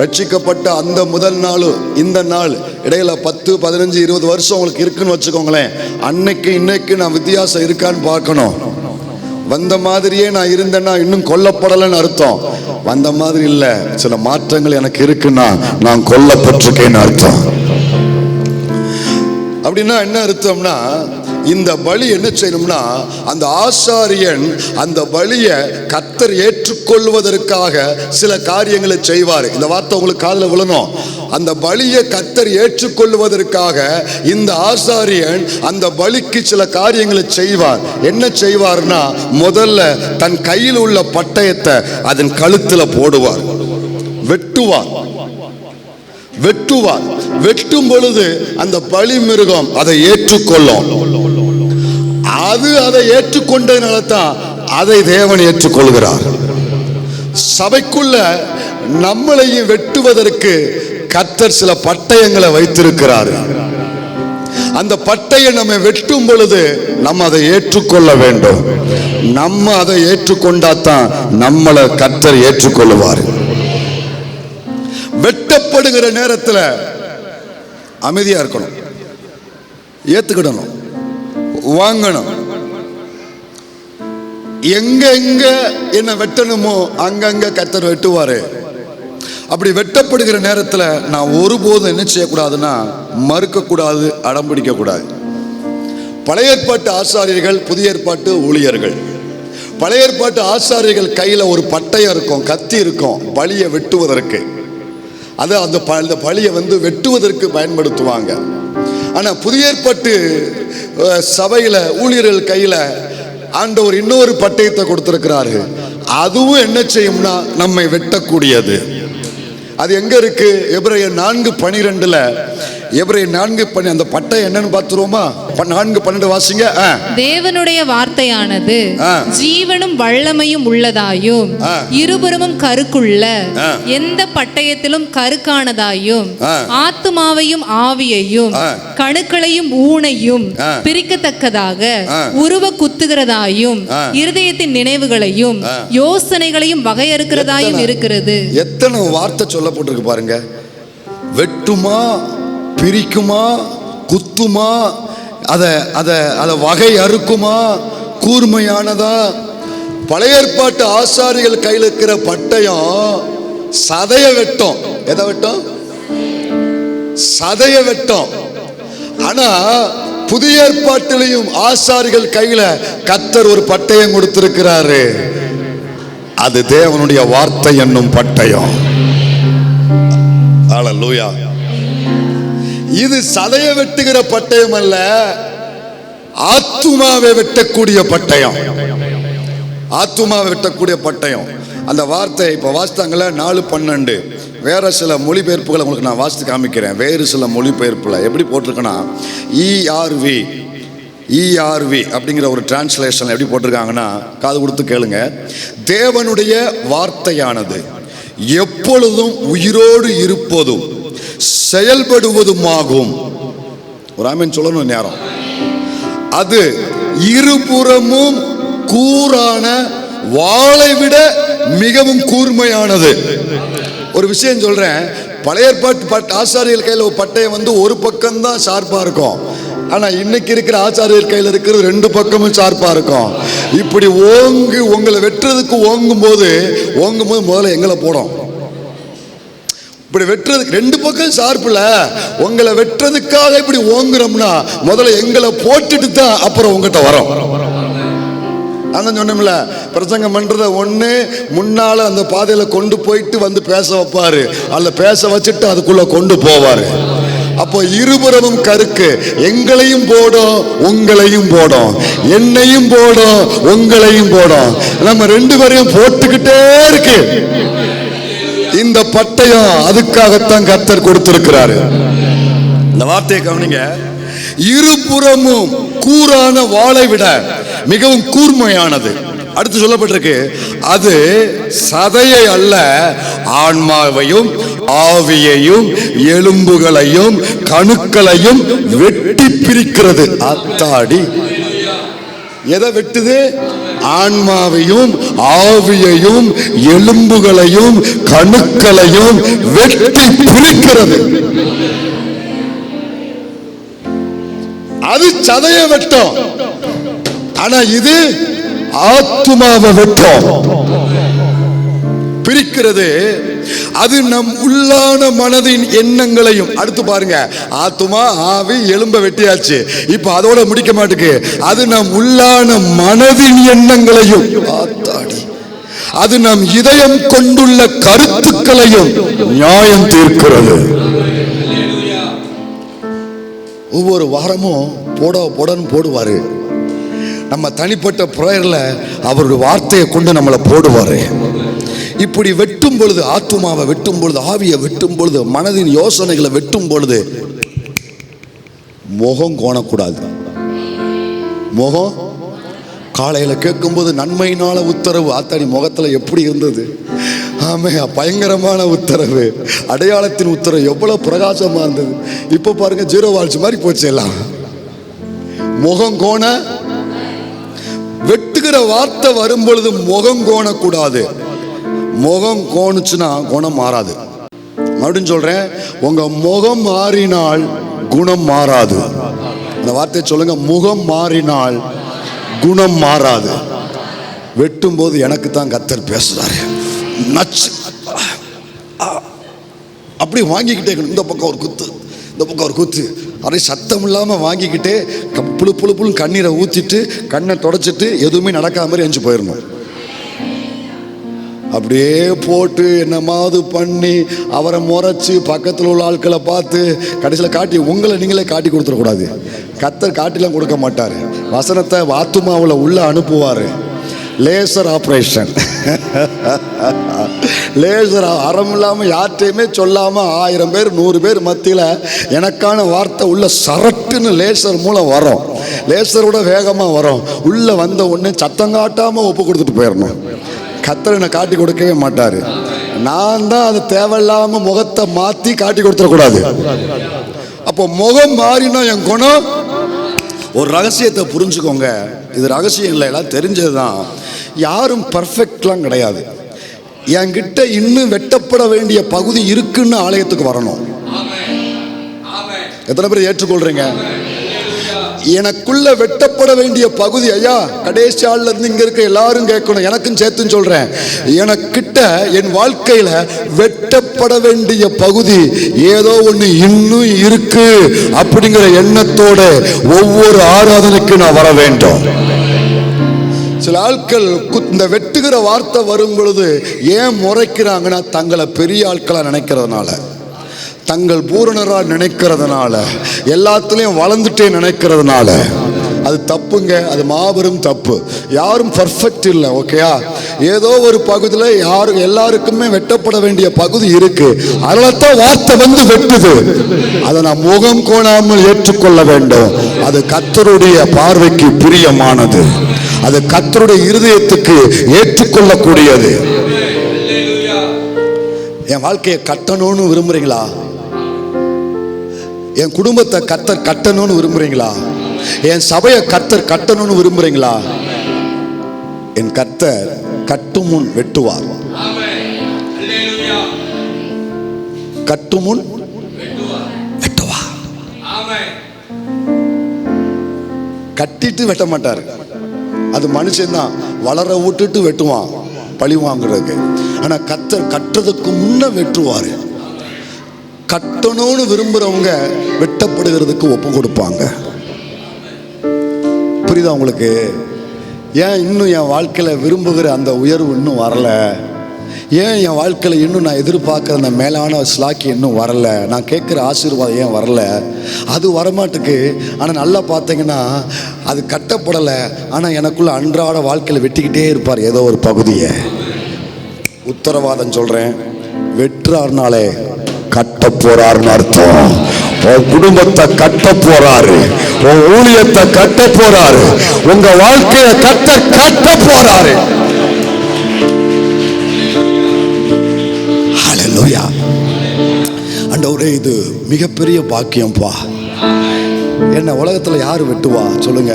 ரட்சிக்கப்பட்ட அந்த முதல் நாள் இந்த நாள் இடையில 10, 15, 20 வருஷம் உங்களுக்கு இருக்குன்னு வச்சுக்கோங்களேன். அன்னைக்கு இன்னைக்கு நான் வித்தியாசம் இருக்கான்னு பார்க்கணும். வந்த மாதிரியே நான் இருந்தேன்னா இன்னும் கொல்லப்படலைன்னு அர்த்தம். வந்த மாதிரி இல்லை, சில மாற்றங்கள் எனக்கு இருக்குன்னா நான் கொல்லப்பட்டிருக்கேன்னு அர்த்தம். அப்படின்னா என்ன அர்த்தம்னா, இந்த பலி என்ன செய்யணும்னா, அந்த ஆசாரியன் அந்த பலியை கர்த்தர் ஏற்றுக்கொள்வதற்காக சில காரியங்களை செய்வார். இந்த வார்த்தை உங்களுக்கு காதுல விழணும். அந்த பலியை கர்த்தர் ஏற்றுக்கொள்வதற்காக இந்த ஆசாரியன் அந்த பலிக்கு சில காரியங்களை செய்வார். என்ன செய்வார்னா, முதல்ல தன் கையில் உள்ள பட்டயத்தை அதன் கழுத்துல போடுவார், வெட்டுவார். வெட்டும் பொழுது அந்த பலி மிருகம் அதை ஏற்றுக்கொள்ளும். அதை ஏற்றுக்கொண்டதுனால தான் அதை தேவன் ஏற்றுக்கொள்கிறார். சபைக்குள்ள நம்மளையும் வெட்டுவதற்கு கர்த்தர் சில பட்டயங்களை வைத்திருக்கிறார். அந்த பட்டயம் நம்ம வெட்டும் பொழுது நம்ம அதை ஏற்றுக்கொள்ள வேண்டும். நம்ம அதை ஏற்றுக்கொண்டாதான் நம்மளை கர்த்தர் ஏற்றுக்கொள்வார். வெட்டப்படுகிற நேரத்தில் அமைதியா இருக்கணும், ஏத்துக்கிடணும், வாங்கணும். எங்க எங்க என்ன வெட்டணுமோ அங்கங்க கர்த்தர் வெட்டுவாரு. அப்படி வெட்டப்படுகிற நேரத்தில் நான் ஒருபோதும் என்ன செய்யக்கூடாதுன்னா, மறுக்கக்கூடாது, அடம் பிடிக்கக்கூடாது. பழைய ஏற்பாட்டு ஆசாரியர்கள், புதிய ஏற்பாட்டு ஊழியர்கள். பழைய ஏற்பாட்டு ஆசாரியர்கள் கையில் ஒரு பட்டயம் இருக்கும், கத்தி இருக்கும், பலியை வெட்டுவதற்கு. அதை அந்த பலியை வெட்டுவதற்கு பயன்படுத்துவாங்க. ஆனால் புதிய ஏற்பாட்டு சபையில் ஊழியர்கள் கையில் ஆண்டவர் இன்னொரு பட்டயத்தை கொடுத்திருக்கிறாரு. அதுவும் என்ன செய்யும்னா, நம்மை வெட்டக்கூடியது. அது எங்க இருக்கு? எபிரேயர் 4:12. எபிரேயர் 4:12 அந்த பட்டயம் என்னன்னு பார்த்துருவோமா? 4:12 வாசிங்க. தேவனுடைய வார்த்தையானது ஜீவனும் வல்லமையும் உள்ளதாயும் இருபுறமும் கருக்குள்ள எந்த பட்டயத்திலும் கருக்கானதாயும் ஆத்துமாவையும் ஆவியையும் கணுக்களையும் ஊனையும் பிரிக்கத்தக்கதாக உருவ குத்துகிறதாயும் இருதயத்தின் நினைவுகளையும் யோசனைகளையும் வகையறுக்கிறதாயும் இருக்கிறது. எத்தனை வார்த்தை சொல்லப்பட்டிருக்கு பாருங்க. வெட்டுமா, பிரிக்குமா, குத்துமா, அதை வகை அறுக்குமா, கூர்மையானதா. பழைய ஏற்பாட்டு ஆசாரிகள் கையில் இருக்கிற பட்டயம் சதைய வெட்டும். எதை வெட்டும்? சதைய வெட்டும். ஆனா புதிய ஏற்பாட்டிலையும் ஆசாரிகள் கையில கர்த்தர் ஒரு பட்டயம் கொடுத்திருக்கிறாரு. அது தேவனுடைய வார்த்தை என்னும் பட்டயம். ஹல்லேலூயா. இது சதையை வெட்டுகிற பட்டயம் அல்ல, ஆத்துமாவை வெட்டக்கூடிய பட்டயம். ஆத்துமாவை வெட்டக்கூடிய பட்டயம். அந்த வார்த்தை இப்ப வாசித்தாங்கல்ல 4:12. வேற சில மொழிபெயர்ப்புகளை உங்களுக்கு நான் வாசித்து காமிக்கிறேன். வேறு சில மொழிபெயர்ப்புல எப்படி போட்டிருக்கேன்னா, ERV அப்படிங்கிற ஒரு டிரான்ஸ்லேஷன் எப்படி போட்டிருக்காங்கன்னா, காது கொடுத்து கேளுங்க. தேவனுடைய வார்த்தையானது எப்பொழுதும் உயிரோடு இருப்பதும் செயல்படுவதுமாகும். ஒரு ஆமென் சொல்லணும் நேரம். அது இருபுறமும் கூரான வாளை விட மிகவும் கூர்மையானது. ஒரு விஷயம் சொல்றேன். பழைய ஏற்பாட்டு ஆசாரியர்கள் கையில் ஒரு பட்டயம் ஒரு பக்கம்தான் ஷார்ப்பா இருக்கும். ஆனா இன்னைக்கு இருக்கிற ஆசாரியர் கையில் இருக்கிறது 2 பக்கமும் ஷார்ப்பா இருக்கும். இப்படி ஓங்கி உங்களை வெட்டுறதுக்கு ஓங்கும் போது முதல்ல எங்களை போடும். இப்படி வெட்டுறதுக்கு 2 பக்கம் ஷார்ப்புல உங்களை வெட்டுறதுக்காக இப்படி ஓங்குறோம்னா முதல்ல எங்களை போட்டுட்டு தான் அப்புறம் உங்ககிட்ட வரோம். அதான் சொன்னோம்ல, பிரசங்கம் பண்றத ஒண்ணு முன்னால அந்த பாதையில கொண்டு போயிட்டு பேச வைப்பாரு, அல்ல பேச வச்சுட்டு அதுக்குள்ள கொண்டு போவாரு. அப்போ இருபுறமும் கருக்கு. எங்களையும் போடும், உங்களையும் போடும், என்னையும் போடும், உங்களையும் போடும். நம்ம 2 பேரையும் போட்டுக்கிட்டே இருக்கு. இந்த பட்டயம் அதுக்காகத்தான் கர்த்தர் கொடுத்திருக்கிறாரு. இந்த வார்த்தையை கவனிங்க. இருபுறமும் கூரான வாளை விட மிகவும் கூர்மையானது. அடுத்து சொல்லப்பட்டிருக்கு, அது சதையை அல்ல, ஆன்மாவையும் ஆவியையும் எலும்புகளையும் கணுக்களையும் வெட்டி பிரிக்கிறது. அத்தாடி, எதை வெட்டுது? ஆன்மாவையும் ஆவியையும் எலும்புகளையும் கணுக்களையும் வெட்டி பிரிக்கிறது. அது சதைய வெட்டும். ஆனா இது ஆத்துமாவை வெட்டும், பிரிக்கிறது. அது நம் உள்ளான மனதின் எண்ணங்களையும். அடுத்து பாருங்க, ஆத்துமா ஆவி எலும்ப வெட்டியாச்சு, இப்ப அதோட முடிக்க மாட்டுக்கு. அது நம் உள்ளான மனதின் எண்ணங்களையும், அது நம் இதயம் கொண்டுள்ள கருத்துக்களையும் நியாயம் தீர்க்கிறது. ஒவ்வொரு வாரமும் போடன்னு போடுவாரு. நம்ம தனிப்பட்ட பிரேயர்ல அவருடைய வார்த்தையை கொண்டு நம்மளை போடுவாரு. இப்படி வெட்டும் பொழுது, ஆத்துமாவை வெட்டும் பொழுது, ஆவியை வெட்டும் பொழுது, மனதின் யோசனைகளை வெட்டும் பொழுது முகம் கோணக்கூடாது. முகம் காலையில் கேட்கும்போது நன்மையினால உத்தரவு, ஆத்தாடி முகத்துல எப்படி இருந்தது, ஆமே பயங்கரமான உத்தரவு, அடையாளத்தின் உத்தரவு எவ்வளவு பிரகாசமா இருந்தது. இப்ப பாருங்க ஜீரோ வால்ஸ் மாதிரி போச்சு எல்லாம். முகம் கோண, வெட்டுகிற வார்த்தை வரும் பொழுது முகம் கோணக்கூடாது. முகம் கோணுச்சுன்னா குணம் மாறாது. மறுபடியும் சொல்றேன், உங்க முகம் மாறினால் குணம் மாறாது. இந்த வார்த்தையை சொல்லுங்க, முகம் மாறினால் குணம் மாறாது. வெட்டும் போது எனக்கு தான் கர்த்தர் பேசுறாரு, நச்சு அப்படி வாங்கிக்கிட்டே இருக்கணும். இந்த பக்கம் ஒரு குத்து, இந்த பக்கம் ஒரு குத்து, அப்படியே சத்தம் இல்லாமல் வாங்கிக்கிட்டே புழு புழு புழு கண்ணீரை ஊற்றிட்டு கண்ணை தொடச்சிட்டு எதுவுமே நடக்காத மாதிரி எஞ்சி போயிடணும். அப்படியே போட்டு என்னமாவது பண்ணி அவரை முறைச்சி பக்கத்தில் உள்ள ஆட்களை பார்த்து கடைசியில் காட்டி உங்களை நீங்களே காட்டி கொடுத்துடக்கூடாது. கர்த்தர் காட்டிலாம் கொடுக்க மாட்டார். வசனத்தை ஆத்துமாவில் உள்ள அனுப்புவார். லேசர் ஆப்ரேஷன், லேசர் அறம் இல்லாமல் யார்கிட்டையுமே சொல்லாமல் 1000 பேர் 100 பேர் மத்தியில் எனக்கான வார்த்தை உள்ள சரட்டுன்னு லேசர் மூலம் வரும். லேசரோட வேகமாக வரும். உள்ளே வந்த உடனே சத்தம் காட்டாமல் ஒப்பு கொடுத்துட்டு போயிடணும். கர்த்தர் என்னை காட்டி கொடுக்கவே மாட்டார். நான் தான் அது தேவையில்லாமல் முகத்தை மாற்றி காட்டி கொடுத்துடக்கூடாது. அப்போ முகம் மாறினா என் குணம். ஒரு ரகசியத்தை புரிஞ்சுக்கோங்க, இது ரகசியம் இல்லை, எல்லாம் தெரிஞ்சது தான். யாரும் பர்ஃபெக்ட்லாம் கிடையாது. என்கிட்ட இன்னும் வெட்டப்பட வேண்டிய பகுதி இருக்குன்னு ஆலயத்துக்கு வரணும். எத்தனை பேர் ஏற்றுக்கொள்றீங்க? எனக்குள்ள வெட்டப்பட வேண்டிய பகுதி, ஐயா கடைசி ஆள்ல இருந்து இங்க இருக்க எல்லாரும் கேட்கணும், எனக்கும் சேர்த்துன்னு சொல்றேன். எனக்கிட்ட என் வாழ்க்கையில வெட்டப்பட வேண்டிய பகுதி ஏதோ ஒண்ணு இன்னும் இருக்கு அப்படிங்கிற எண்ணத்தோட ஒவ்வொரு ஆராதனைக்கு நான் வர வேண்டும். சில ஆட்கள் இந்த வெட்டுகிற வார்த்தை வரும் பொழுது ஏன் முறைக்கிறாங்கன்னா, தங்களை பெரிய ஆட்களா நினைக்கிறதுனால, தங்கள் பூரணராக நினைக்கிறதுனால, எல்லாத்துலேயும் வளர்ந்துட்டே நினைக்கிறதுனால. அது தப்புங்க, அது மாபெரும் தப்பு. யாரும் பர்ஃபெக்ட் இல்லை, ஓகேயா? ஏதோ ஒரு பகுதியில் எல்லாருக்குமே வெட்டப்பட வேண்டிய பகுதி இருக்கு. அதனால தான் வார்த்தை வந்து வெட்டுது. அதை நான் முகம் கோணாமல் ஏற்றுக்கொள்ள வேண்டும். அது கர்த்தருடைய பார்வைக்கு பிரியமானது, அது கர்த்தருடைய இருதயத்துக்கு ஏற்றுக்கொள்ளக்கூடியது. என் வாழ்க்கையை கட்டணும்னு விரும்புறீங்களா? என் குடும்பத்தை கர்த்தர் கட்டணும்னு விரும்புறீங்களா? என் சபையை கர்த்தர் கட்டணும்னு விரும்புறீங்களா? என் கர்த்தர் கட்டும் முன் வெட்டுவார். கட்டும் முன் வெட்டுவார். கட்டிட்டு வெட்ட மாட்டார். அது மனுஷன்தான் வளர விட்டுட்டு வெட்டுவான் பழி வாங்குறதுக்கு. ஆனா கர்த்தர் கட்டுறதுக்கு முன்ன வெட்டுவாரு. கட்டணும்னு விரும்புறவங்க வெட்டப்படுகிறதுக்கு ஒப்பு கொடுப்பாங்க. புரியுதா உங்களுக்கு? ஏன் இன்னும் என் வாழ்க்கையில் விரும்புகிற அந்த உயர்வு இன்னும் வரல? ஏன் என் வாழ்க்கையில் இன்னும் நான் எதிர்பார்க்குற அந்த மேலான ஸ்லாக்கி இன்னும் வரல? நான் கேட்குற ஆசீர்வாதம் ஏன் வரல? அது வரமாட்டுக்கு. ஆனால் நல்லா பார்த்தீங்கன்னா அது கட்டப்படலை. ஆனால் எனக்குள்ள அன்றாட வாழ்க்கையில் வெட்டிக்கிட்டே இருப்பார் ஏதோ ஒரு பகுதியை. உத்தரவாதம் சொல்கிறேன், வெட்டுறாருனாலே கட்ட போறாருன்னு அர்த்தம். உன் குடும்பத்தை கட்ட போறாரு, உன் ஊழியத்தை கட்ட போறாரு, உங்க வாழ்க்கையை கட்ட போறாரு. ஹல்லேலூயா. ஆண்டவரே, இது மிகப்பெரிய பாக்கியம்பா. என்ன உலகத்துல யாரு வெட்டுவா சொல்லுங்க?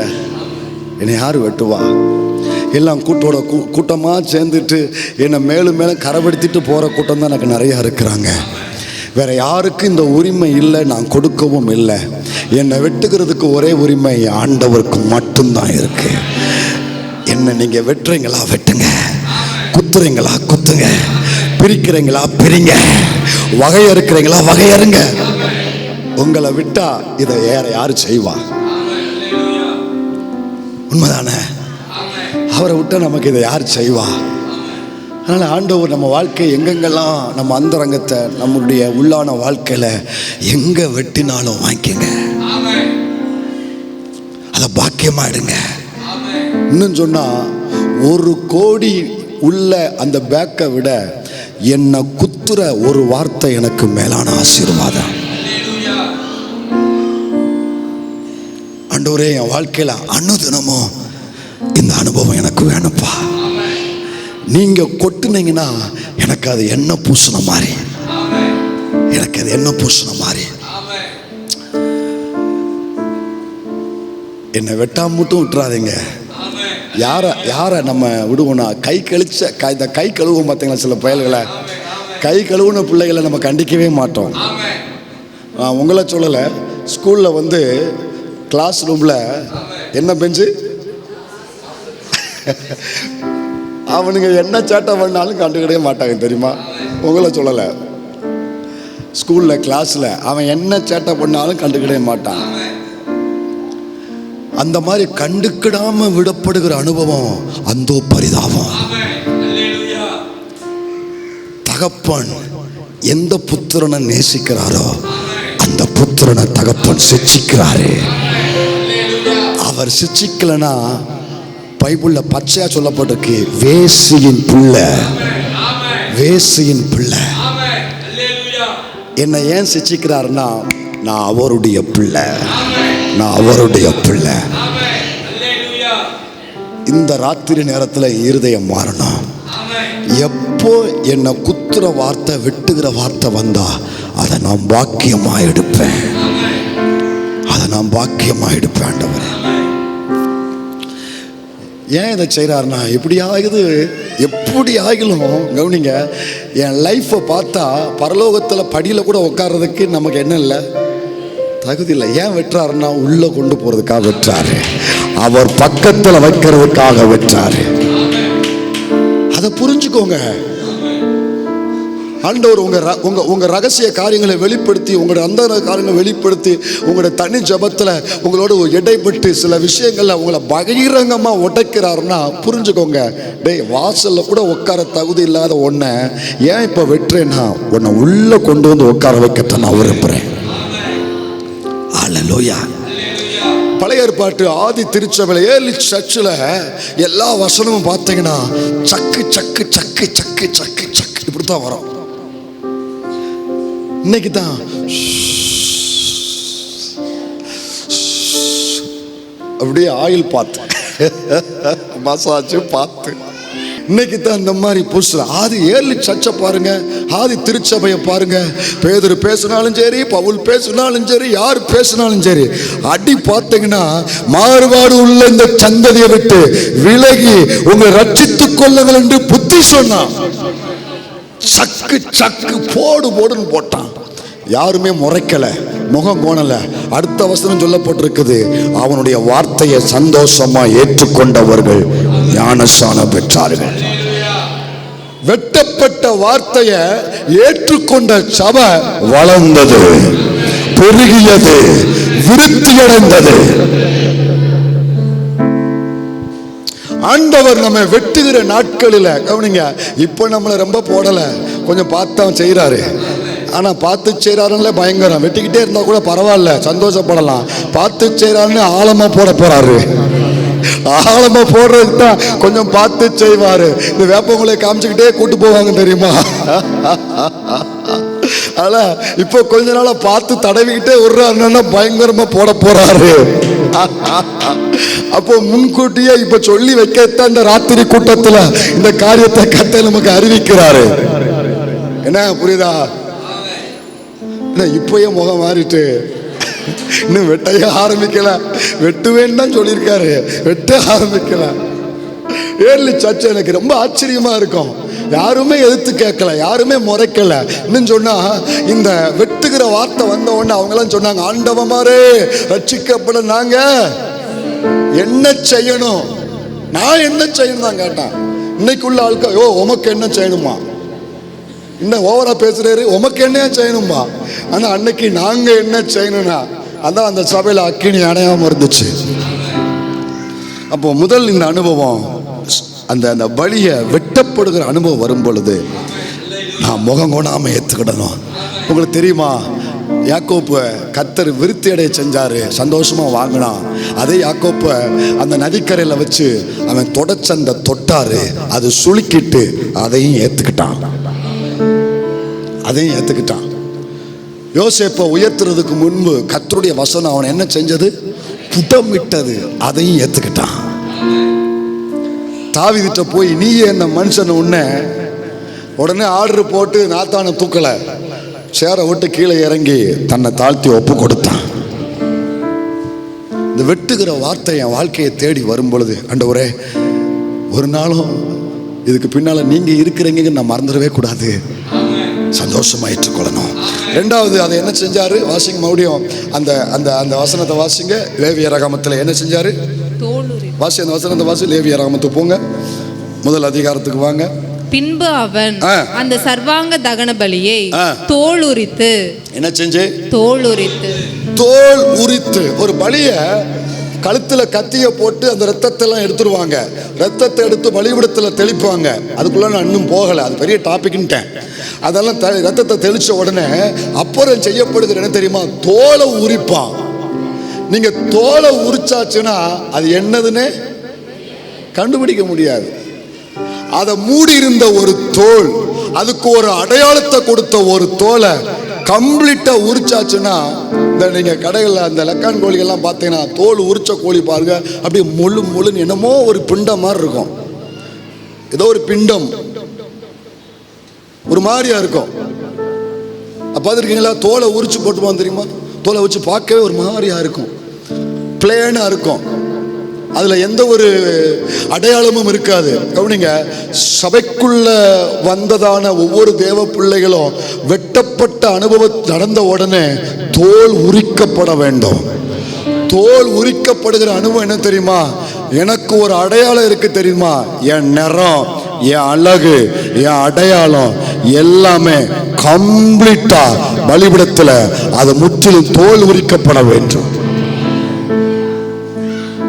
என்னை யாரு வெட்டுவா? எல்லாம் கூட்டமா சேர்ந்துட்டு என்னை மேலும் மேலும் கரைப்படுத்திட்டு போற கூட்டம் தான் எனக்கு நிறைய இருக்கிறாங்க. வேற யாருக்கும் இந்த உரிமை இல்லை, நான் கொடுக்கவும் இல்லை. என்னை வெட்டுகிறதுக்கு ஒரே உரிமை ஆண்டவருக்கு மட்டும்தான் இருக்கு. என்ன நீங்க வெட்டுறீங்களா வெட்டுங்க, குத்துறீங்களா குத்துங்க, பிரிக்கிறீங்களா பிரிங்க, வகையறுக்கிறீங்களா வகையறுங்க. உங்களை விட்டா இதை வேற யாரு செய்வா? உண்மைதானே? அவரை விட்டா நமக்கு இதை யார் செய்வா? அதனால ஆண்டவர் நம்ம வாழ்க்கை எங்கெங்கெல்லாம் நம்ம அந்தரங்கத்தை நம்மளுடைய உள்ளான வாழ்க்கையில எங்க வெட்டினாலும் வாங்கிக்கங்க, அதை பாக்கியமா எடுங்க. இன்னும் சொன்னா 1 கோடி உள்ள அந்த பேக்கை விட என்னை குத்துற ஒரு வார்த்தை எனக்கு மேலான ஆசீர்வாதம். ஆண்டவரே, என் வாழ்க்கையில அனுதினமும் இந்த அனுபவம் எனக்கு வேணும்ப்பா. நீங்க கொட்டுனீங்கன்னா எனக்கு அது என்ன பூசின மாதிரி, எனக்கு அது என்ன பூசின மாதிரி. என்னை வெட்டாம மட்டும் விட்டுறாதீங்க. யாரை நம்ம விடுவோம்னா கை கழிச்ச இந்த கை கழுவும் பார்த்தீங்களா, சில பயல்களை கை கழுவுன பிள்ளைகளை நம்ம கண்டிக்கவே மாட்டோம். உங்களை சொல்லலை, ஸ்கூலில் வந்து கிளாஸ் ரூமில் என்ன பெஞ்சு அவனுங்க என்ன சேட்டை பண்ணாலும் கண்டுக்கிடவே மாட்டாங்க தெரியுமா? உங்களை சொல்லலை, ஸ்கூலில் கிளாஸில் அவன் என்ன சேட்டை பண்ணாலும் கண்டுக்கிடவே மாட்டான். அந்த மாதிரி கண்டுக்கிடாம விடப்படுகிற அனுபவம் அந்தோ பரிதாபம். தகப்பன் எந்த புத்திரனை நேசிக்கிறாரோ அந்த புத்திரனை தகப்பன் சிட்சிக்கிறாரு. அவர் சிட்சிக்கலனா பைபிள்ல பச்சையா சொல்லப்பட்டிருக்கு, வேசியின் பிள்ளை, வேசியின் பிள்ளை. என்னை ஏன் சிட்சிக்கிறாருன்னா நான் அவருடைய பிள்ளை, நான் அவருடைய பிள்ளை. இந்த ராத்திரி நேரத்தில் இருதயம் மாறணும். எப்போ என்னை குத்துற வார்த்தை, வெட்டுகிற வார்த்தை வந்தா அதை நான் பாக்கியமா எடுப்பேன், அதை நான் பாக்கியமா எடுப்பேன். ஆண்டவரே, ஏன் இதை செய்கிறாருன்னா எப்படி ஆகிலும் கவனிங்க, என் லைஃப்பை பார்த்தா பரலோகத்தில் படியில் கூட உட்கார்றதுக்கு நமக்கு என்ன இல்லை, தகுதி இல்லை. ஏன் வெட்டுறாருன்னா உள்ள கொண்டு போறதுக்காக வெட்டுறாரு, அவர் பக்கத்தில் வைக்கிறதுக்காக வெட்டுறாரு. அதை புரிஞ்சுக்கோங்க. ஆண்டவர் உங்க ரகசிய காரியங்களை வெளிப்படுத்தி, உங்களோட அந்த காரியங்களை வெளிப்படுத்தி, உங்களோட தனி ஜபத்தில் உங்களோட இடைப்பட்டு சில விஷயங்கள்ல உங்களை பகிரங்கமா உடைக்கிறாருன்னா புரிஞ்சுக்கோங்க. டேய், வாசல்ல கூட உட்கார தகுதி இல்லாத ஒன்ன ஏன் இப்ப வெட்டுறேன்னா உன்னை உள்ள கொண்டு வந்து உட்கார வைக்கத்தான் நான் விரும்புறேன். அல்லேலூயா. பழைய ஏற்பாட்டு ஆதி திருச்சபையில் ஏர்லி சர்ச்சில் எல்லா வசனமும் பார்த்தீங்கன்னா சக்கு சக்கு சக்கு சக்கு சக்கு சக்கு இப்படித்தான் வரும். இன்னைக்கு தான் அப்படியே ஆயில் பார்த்து மசாஜ் பார்த்து இன்னைக்கு தான் இந்த மாதிரி புதுசு. ஆதி ஏர்லி சர்ச்சை பாருங்க, ஆதி திருச்சபையை பாருங்க. பேதுரு பேசினாலும் சரி, பவுல் பேசினாலும் சரி, யார் பேசினாலும் சரி, அடி பார்த்தீங்கன்னா மாறுபாடு உள்ள இந்த சந்ததியை விட்டு விலகி உங்களை ரட்சித்துக் கொள்ளுங்கள் என்று புத்தி சொன்னான். சக்கு சக்கு போடு போடுன்னு போட்டான். யாருமே முறைக்கல, முகம் கோணல. அடுத்த வசனம் சொல்லப்பட்டிருக்குது, அவனுடைய வார்த்தையை சந்தோஷமா ஏற்றுக்கொண்டவர்கள் ஞானஸ்நானம் பெற்றார்கள். வெட்டப்பட்ட வார்த்தையை ஏற்றுக்கொண்ட சபை வளர்ந்தது, பெருகியது, விருத்தியடைந்தது. ஆண்டவர் நம்ம வெட்டுகிற நாட்களில் கவனிங்க, இப்ப நம்மளை ரொம்ப போடல, கொஞ்சம் பார்த்து செய்யறாரு. ஆனா பார்த்து செய்யறாருன்னு பயங்கரம். வெட்டிக்கிட்டே இருந்தா கூட பரவாயில்ல, சந்தோஷப்படலாம். பார்த்து செய்யறாருன்னு ஆழமா போட போறாரு. ஆழமா போடுறதுக்கு தான் கொஞ்சம் பார்த்து செய்வாரு. இந்த வேப்பங்களை காமிச்சுக்கிட்டே கூட்டு போவாங்க தெரியுமா? ஆனா இப்ப கொஞ்ச நாளா பார்த்து தடவிக்கிட்டே விடுறாருன்னா பயங்கரமா போட போறாரு. அப்போ முன்கூட்டியே இப்ப சொல்லி வைக்கத்தான் இந்த ராத்திரி கூட்டத்துல இந்த காரியத்தை கத்த நமக்கு அறிவிக்கிறாரு. என்ன புரியுதா? இப்பயே முகம் மாறிட்டு இன்னும் வெட்டைய ஆரம்பிக்கல. வெட்டுவேன்னு தான் சொல்லியிருக்காரு, வெட்ட ஆரம்பிக்கல. ஏர்லி சர்ச் எனக்கு ரொம்ப ஆச்சரியமா இருக்கும். யாருமே எதிர்த்து கேட்கல, யாருமே முறைக்கல. இன்னும் சொன்னா இந்த வெட்டுகிற வார்த்தை வந்த உடனே அவங்க எல்லாம் சொன்னாங்க, ஆண்டவமாரே ரட்சிக்கப்பட நாங்க என்ன செய்யணும், நான் என்ன செய்யணும் தான் கேட்டான். இன்னைக்குள்ள ஆட்கள், உமக்கு என்ன செய்யணுமா? இன்னும் ஓவரா பேசுறாரு, உமக்கு என்ன செய்யணும்பா. ஆனா அன்னைக்கு நாங்க என்ன செய்யணும்னா அதான் அந்த சபையில அக்கினி அணையாம இருந்துச்சு. அப்போ முதல் இந்த அனுபவம், அந்த அந்த வழியை வெட்டப்படுகிற அனுபவம் வரும் பொழுது நான் முகம் கொடாம ஏத்துக்கிடணும். உங்களுக்கு தெரியுமா, யாக்கோப்பை கர்த்தர் விருத்தி அடைய செஞ்சாரு, சந்தோஷமா வாங்கினான். அதே யாக்கோப்பை அந்த நதிக்கரையில வச்சு அவன் தொடச்சந்த தொட்டாரு, அது சுளுக்கிட்டு அதையும் ஏத்துக்கிட்டான். யோசேப்பை உயர்த்துறதுக்கு முன்பு கர்த்தருடைய வசனம் அவன் என்ன செஞ்சது, புடமிட்டது, அதையும் ஏத்துக்கிட்டான். தாவீதுட்ட போய் நீயே என்ன மனுஷன், உடனே ஆர்டர் போட்டு நாத்தானை தூக்கலை, சேரை விட்டு கீழே இறங்கி தன்னை தாழ்த்தி ஒப்பு கொடுத்தான். இந்த வெட்டுகிற வார்த்தை என் வாழ்க்கையை தேடி வரும் பொழுது, ஆண்டவரே ஒரு நாளும் இதுக்கு பின்னால நீங்க இருக்கிறீங்க நான் மறந்துடவே கூடாது, சந்தோஷமா ஏற்றுக்கொள்ளணும். ரெண்டாவது அதை என்ன செஞ்சாரு, வாசிங்க மறுபடியும் அந்த அந்த அந்த வசனத்தை வாசிங்க. லேவியராகமத்தில் என்ன செஞ்சாரு, வாசி அந்த வசனத்தை வாசி. லேவியராகமத்துக்கு போங்க, முதல் அதிகாரத்துக்கு வாங்க. பின்பு அவன் அந்த சர்வாங்க தகன பலியை தோல் உரித்து, என்ன செஞ்சு, தோல் உரித்து ஒரு பலிய கழுத்துல கத்திய போட்டு அந்த ரத்தத்தெல்லாம் எடுத்துருவாங்க. ரத்தத்தை எடுத்து பலிபீடத்துல தெளிப்பாங்க. அதுக்குள்ள நான் இன்னும் போகல, அது பெரிய டாபிக்ன்ட்டேன். அதெல்லாம் ரத்தத்தை தெளிச்ச உடனே அப்புறம் செய்யப்படுகிற என்ன தெரியுமா, தோலை உரிப்பான். நீங்க தோலை உரிச்சாச்சுன்னா அது என்னதுன்னு கண்டுபிடிக்க முடியாது. அதை மூடி இருந்த ஒரு தோல், அதுக்கு ஒரு அடையாளத்தை கொடுத்த ஒரு தோலை கம்ப்ளீட்டா உரிச்சாச்சுன்னா, இந்த நீங்க கடைகளில் அந்த லக்கான் கோழிகள்லாம் பார்த்தீங்கன்னா தோல் உரிச்ச கோழி பாருங்க, அப்படியே முழுன்னு என்னமோ ஒரு பிண்டம் மாதிரி இருக்கும். ஏதோ ஒரு பிண்டம் ஒரு மாதிரியா இருக்கும். பார்த்துருக்கீங்களா, தோலை உரிச்சு போட்டுப்பான் தெரியுமா, தோலை வச்சு பார்க்கவே ஒரு மாதிரியா இருக்கும், பிளேனா இருக்கும், அதுல எந்த ஒரு அடையாளமும் இருக்காது. கவனிங்க, சபைக்குள்ள வந்ததான ஒவ்வொரு தேவ பிள்ளைகளும் வெட்டப்பட்ட அனுபவம் நடந்த உடனே தோல் உரிக்கப்பட வேண்டும். தோல் உரிக்கப்படுகிற அனுபவம் என்ன தெரியுமா, எனக்கு ஒரு அடையாளம் இருக்கு தெரியுமா, என் நிறம், என் அழகு, என் அடையாளம் எல்லாமே கம்ப்ளீட்டா பலிபீடத்துல அது முற்றிலும் தோல் உரிக்கப்பட வேண்டும்.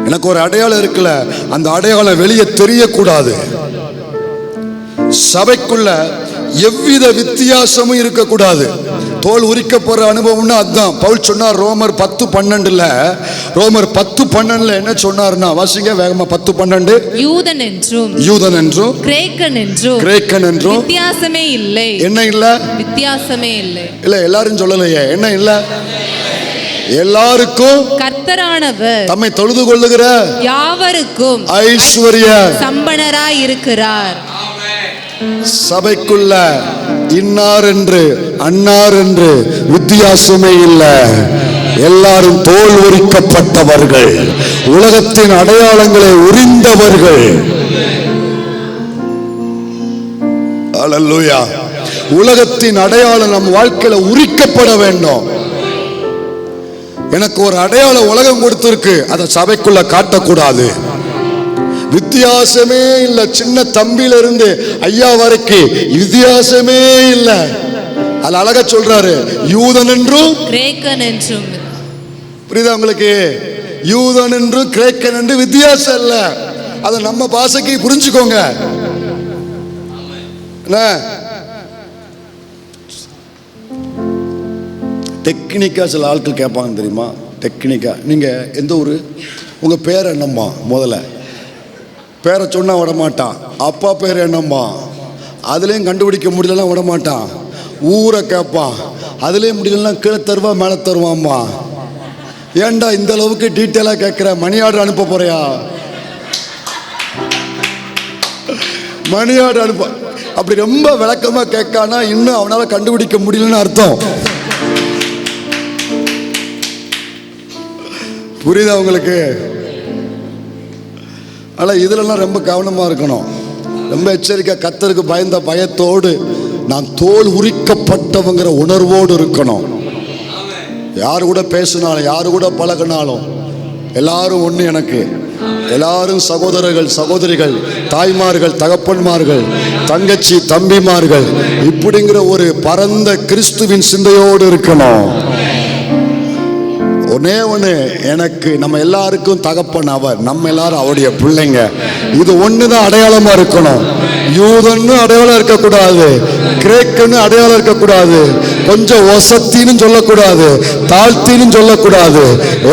எனக்கு ஒரு அடையாளம் இருக்குல்ல, அந்த அடையாளம் வெளியே தெரியக்கூடாது. சபைக்குள்ள எவ்வித வித்தியாசமும் இருக்கக்கூடாது. தோல் உரிக்கப்படுற அனுபவம்னா அதுதான். பவுல் சொன்னார் ரோமர் 10:12, ரோமர் 10:12 என்ன சொன்னார்னா, வாசிங்க வேகமா. 10:12, யூதன் என்றும் கிரேக்கன் என்றும் வித்தியாசமே இல்லை. என்ன இல்ல, வித்தியாசமே இல்லை. இல்ல எல்லாரும் சொல்லலையே, என்ன இல்ல, எல்லாருக்கும் கர்த்தரானவர் தம்மை தொழுது கொள்ளுகிற யாவருக்கும் ஐஸ்வர்ய சம்பனராய் இருக்கிறார். சபைக்குள்ள இன்னார் என்று அன்னார் என்று வித்தியாசமே இல்லை. எல்லாரும் தோல் உரிக்கப்பட்டவர்கள், உலகத்தின் அடையாளங்களை உரிந்தவர்கள். அல்லேலூயா. உலகத்தின் அடையாளம் நம் வாழ்க்கையில உரிக்கப்பட வேண்டும். எனக்கு ஒரு அடையாளம் உலகம் கொடுத்திருக்கு, அதை சபைக்குள்ள காட்டக்கூடாது. வித்தியாசமே இல்லை, சின்ன தம்பியில இருந்து ஐயா வரைக்கும் வித்தியாசமே இல்லை. அது அழகா சொல்றாரு, யூதன் என்றும் கிரேக்கன் என்றும். புரியுதா உங்களுக்கு? யூதன் என்றும் கிரேக்கன் என்று வித்தியாசம் இல்லை. அதை நம்ம பாஷைக்கு புரிஞ்சுக்கோங்க. டெக்னிக்கா சில ஆட்கள் கேட்பாங்க தெரியுமா, டெக்னிக்கா நீங்க எந்த ஊரு, உங்க பேர் என்னம்மா, முதல்ல பேரை சொன்னா விட மாட்டான். அப்பா பேர் என்னம்மா, அதுலேயும் கண்டுபிடிக்க முடியலன்னா விட மாட்டான். ஊரை கேட்பான், அதுலேயும் முடியலன்னா கீழே தருவா மேலே தருவாம்மா. ஏன்டா இந்த அளவுக்கு டீட்டெயிலாக கேட்குற, மணி ஆர்டர் அனுப்ப போறியா, மணி ஆர்டர் அனுப்ப. அப்படி ரொம்ப விளக்கமாக கேட்கானா இன்னும் அவனால் கண்டுபிடிக்க முடியலன்னு அர்த்தம். புரியுதா உங்களுக்கு? ஆனால் இதிலெல்லாம் ரொம்ப கவனமாக இருக்கணும், ரொம்ப எச்சரிக்கை. கர்த்தருக்கு பயந்த பயத்தோடு நான் தோல் உரிக்கப்பட்டவங்கிற உணர்வோடு இருக்கணும். யாரு கூட பேசினாலும் யாரு கூட பழகினாலும் எல்லாரும் ஒன்று எனக்கு. எல்லாரும் சகோதரர்கள், சகோதரிகள், தாய்மார்கள், தகப்பன்மார்கள், தங்கச்சி, தம்பிமார்கள், இப்படிங்கிற ஒரு பரந்த கிறிஸ்துவின் சிந்தையோடு இருக்கணும். ஒன்னே ஒன்று, எனக்கு நம்ம எல்லாருக்கும் தகப்பன் அவர், நம்ம எல்லாரும் அவருடைய பிள்ளைங்க. இது ஒண்ணுதான் அடையாளமா இருக்கணும். யூதன்னு அடையாளம் இருக்கக்கூடாது, கிரேக்கன்னு அடையாளம் இருக்கக்கூடாது, கொஞ்சம் ஒசத்தின்னு சொல்லக்கூடாது, தாழ்த்தின்னு சொல்லக்கூடாது.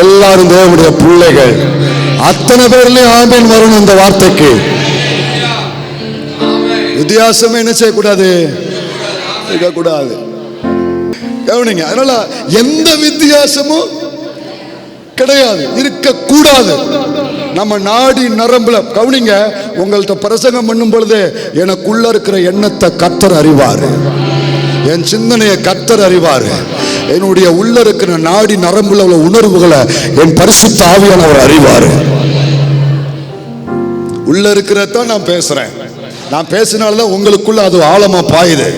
எல்லாரும் தேவனுடைய பிள்ளைகள். அத்தனை பேர்லயும் ஆமீன் வரணும். இந்த வார்த்தைக்கு வித்தியாசமே என்ன செய்யக்கூடாது, இருக்கக்கூடாது. கவனிங்க, அதனால எந்த வித்தியாசமும் கிடையாது, இருக்கக்கூடாது. நம்ம நாடி நரம்புல கவனிங்க, உங்கள்கிட்ட பிரசங்கம் பண்ணும் பொழுது எனக்குள்ள இருக்கிற எண்ணத்தை கர்த்தர் அறிவாரு, என் சிந்தனையை கர்த்தர் அறிவாரு, என்னுடைய உள்ள இருக்கிற நாடி நரம்புல உள்ள உணர்வுகளை என் பரிசுத்த ஆவியானவர் அறிவாரு. உள்ள இருக்கிறதான் நான் பேசுறேன். நான் பேசினால்தான் உங்களுக்குள்ள அது ஆழமா பாயுது.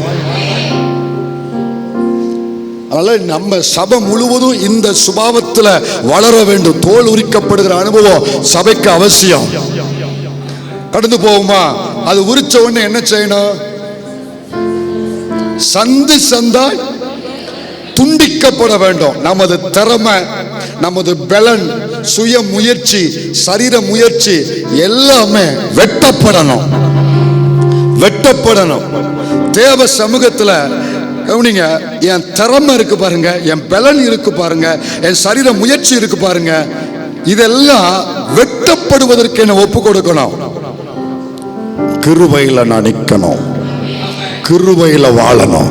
அதனால நம்ம சபை முழுவதும் இந்த சுபாவத்தில் வளர வேண்டும். தோல் உரிக்கப்படுகிற அனுபவம் சபைக்கு அவசியம். கடந்து போகுமா? அது உரிச்ச உடனே என்ன செய்யணும்? சந்து சந்தாய் துண்டிக்கப்பட வேண்டும். நமது திறமை, நமது பலன், சுய முயற்சி, சரீர முயற்சி எல்லாமே வெட்டப்படணும், வெட்டப்படணும். தேவ சமூகத்தில் கவனிங்க, என் திறமை இருக்கு பாருங்க, என் பலன் இருக்கு பாருங்க, என் சரீர முயற்சி இருக்கு பாருங்க, இதெல்லாம் வெட்டப்படுவதற்கு என்ன ஒப்பு கொடுக்கணும். கிருபையில நான் நிக்கணும், கிருபையில வாழணும்.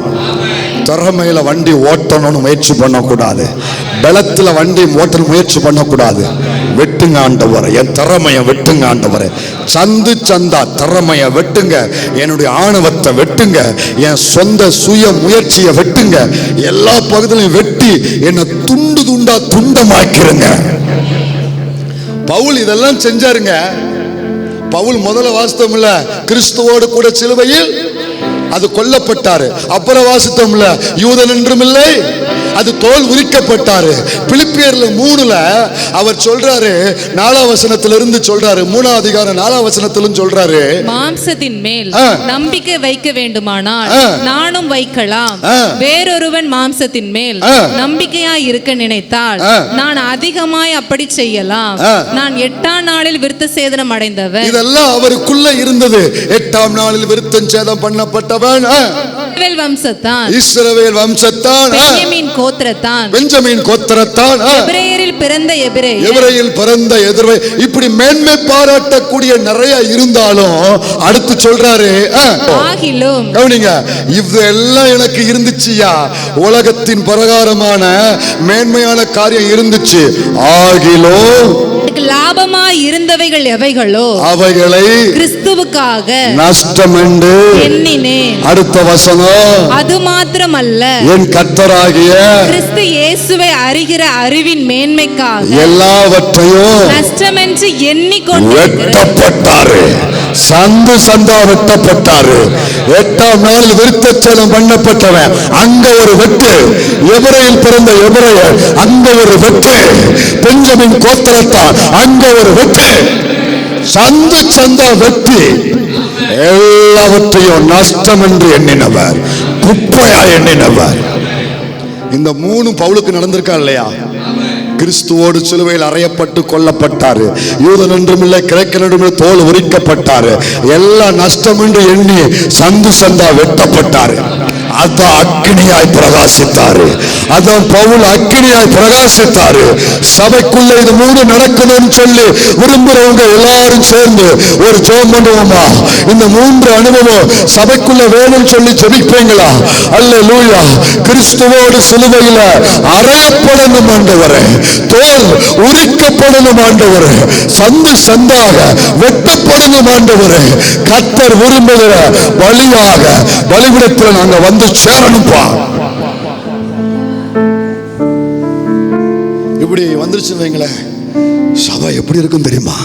திறமையில வண்டி ஓட்டணும்னு முயற்சி பண்ணக்கூடாது, பலத்துல வண்டி ஓட்ட முயற்சி பண்ணக்கூடாது. வெட்டுங்க ஆண்டவரே, என் திறமையை வெட்டுங்க ஆண்டவரே. சந்து சந்தா திறமையை வெட்டுங்க, என்னுடைய ஆணவத்தை வெட்டுங்க, என் சொந்த சுய முயற்சியை வெட்டுங்க. எல்லா பகுதியிலையும் வெட்டி என்னை துண்டு துண்டா துண்டமாக்கிருங்க. பவுல் இதெல்லாம் செஞ்சாருங்க. பவுல் முதல்ல வாசித்தோம் இல்ல, கிறிஸ்துவோடு கூட சிலுவையில் அது கொல்லப்பட்டாரு. அப்புறம் வாசித்தோம் இல்ல, யூதன் என்றும் இல்லை, அது தோல் உரிக்கப்பட்டாரு. பிலிப்பியர்ல 3ல அவர் சொல்றாரு, 4ஆம் வசனத்திலிருந்து சொல்றாரு, 3ஆம் அதிகாரம் 4ஆம் வசனத்திலும் சொல்றாரு, மாம்சத்தின் மேல் நம்பிக்கை வைக்க வேண்டுமானால் நானும் வைக்கலாம். வேறொருவன் மாம்சத்தின் மேல் நம்பிக்கையாய் இருக்க நினைத்தால் நான் அதிகமாய் அப்படி செய்யலாம். நான் 8ஆம் நாளில் விருத்த சேதனம் அடைந்தவன். இதெல்லாம் அவருக்குள்ள இருந்தது. 8ஆம் நாளில் விருத்தம் சேதம் பண்ணப்பட்டவன், இஸ்ரவேல் வம்சத்தான், பெஞ்சமின் கோத்திரத்தான், எபிரேயரில் பிறந்த எபிரேயர், எபிரேயரில் பிறந்த எதிர்வை. இப்படி மேன்மை பாராட்டக்கூடிய நிறைய இருந்தாலும் அடுத்து சொல்றாரு, ஆகிலும் கவனிங்க, இதெல்லாம் எனக்கு இருந்துச்சுயா, உலகத்தின் பிரகாரமான மேன்மையான காரியம் இருந்துச்சு, ஆகிலும் லாபமாய் இருந்தவைகள் எவைகளோ அவைகளை கிறிஸ்துவுக்காக நஷ்டம் என்று எண்ணினேன். அடுத்த வசனம், அது மாத்திரமல்ல என் கர்த்தராகிய கிறிஸ்து இயேசுவை அறிகிற அறிவின் மேன்மைக்காக எல்லாவற்றையும் நஷ்டம் என்று எண்ணிக்கொண்டு வெட்டப்பட்டாரு. சந்து சந்தா வெட்டப்பட்டாரு. 8ஆம் நாளில் விருத்தச்சேதம் பண்ணப்பட்டவன், அங்க ஒரு வெட்டு. எபிரேயரில் பிறந்த எபிரேயர், அங்க ஒரு வெட்டு. பெஞ்சமின் கோத்திரத்தான், அங்க ஒரு வெட்டு. சந்து சந்தா வெட்டி எல்லாவற்றையும் நஷ்டம் என்று எண்ணினவர், குப்பையா எண்ணினவர். இந்த 3 பவுலுக்கு நடந்திருக்கா இல்லையா? கிறிஸ்துவோடு சிலுவையில் அறையப்பட்டு கொல்லப்பட்டாரு. யூதன் என்றும் இல்லை, கிரேக்கன் என்றும் இல்லை, தோல் உரிக்கப்பட்டாரு. எல்லாம் நஷ்டம் என்று எண்ணி சந்து சந்தா வெட்டப்பட்டாரு. அதான் அக்கினியாய் பிரகாசித்தாரு. அதான் பவுல் அக்கினியாய் பிரகாசித்தாரு. சபைக்குள்ள இது 3 நடக்கணும்னு சொல்லி விரும்புறவங்க எல்லாரும் சேர்ந்து ஒரு ஜெபம் பண்ணுவோமா? இந்த 3 அனுபவம் சபைக்குள்ள வேணும்னு சொல்லி ஜெபிப்பீங்களா? அல்லேலூயா. கிறிஸ்துவோடு சிலுவையில அறையப்படணும் ஆண்டவரே, தோல் உரிக்கப்படணும் ஆண்டவரே, சந்து சந்தாக வெட்டப்படணும் ஆண்டவரே. கர்த்தர் விரும்புகிற வழியாக பலிபீடத்தில் நாங்க வந்து சேரணும்பா. இப்படி வந்துருச்சு வைங்களேன், சபை எப்படி இருக்கும் தெரியுமா?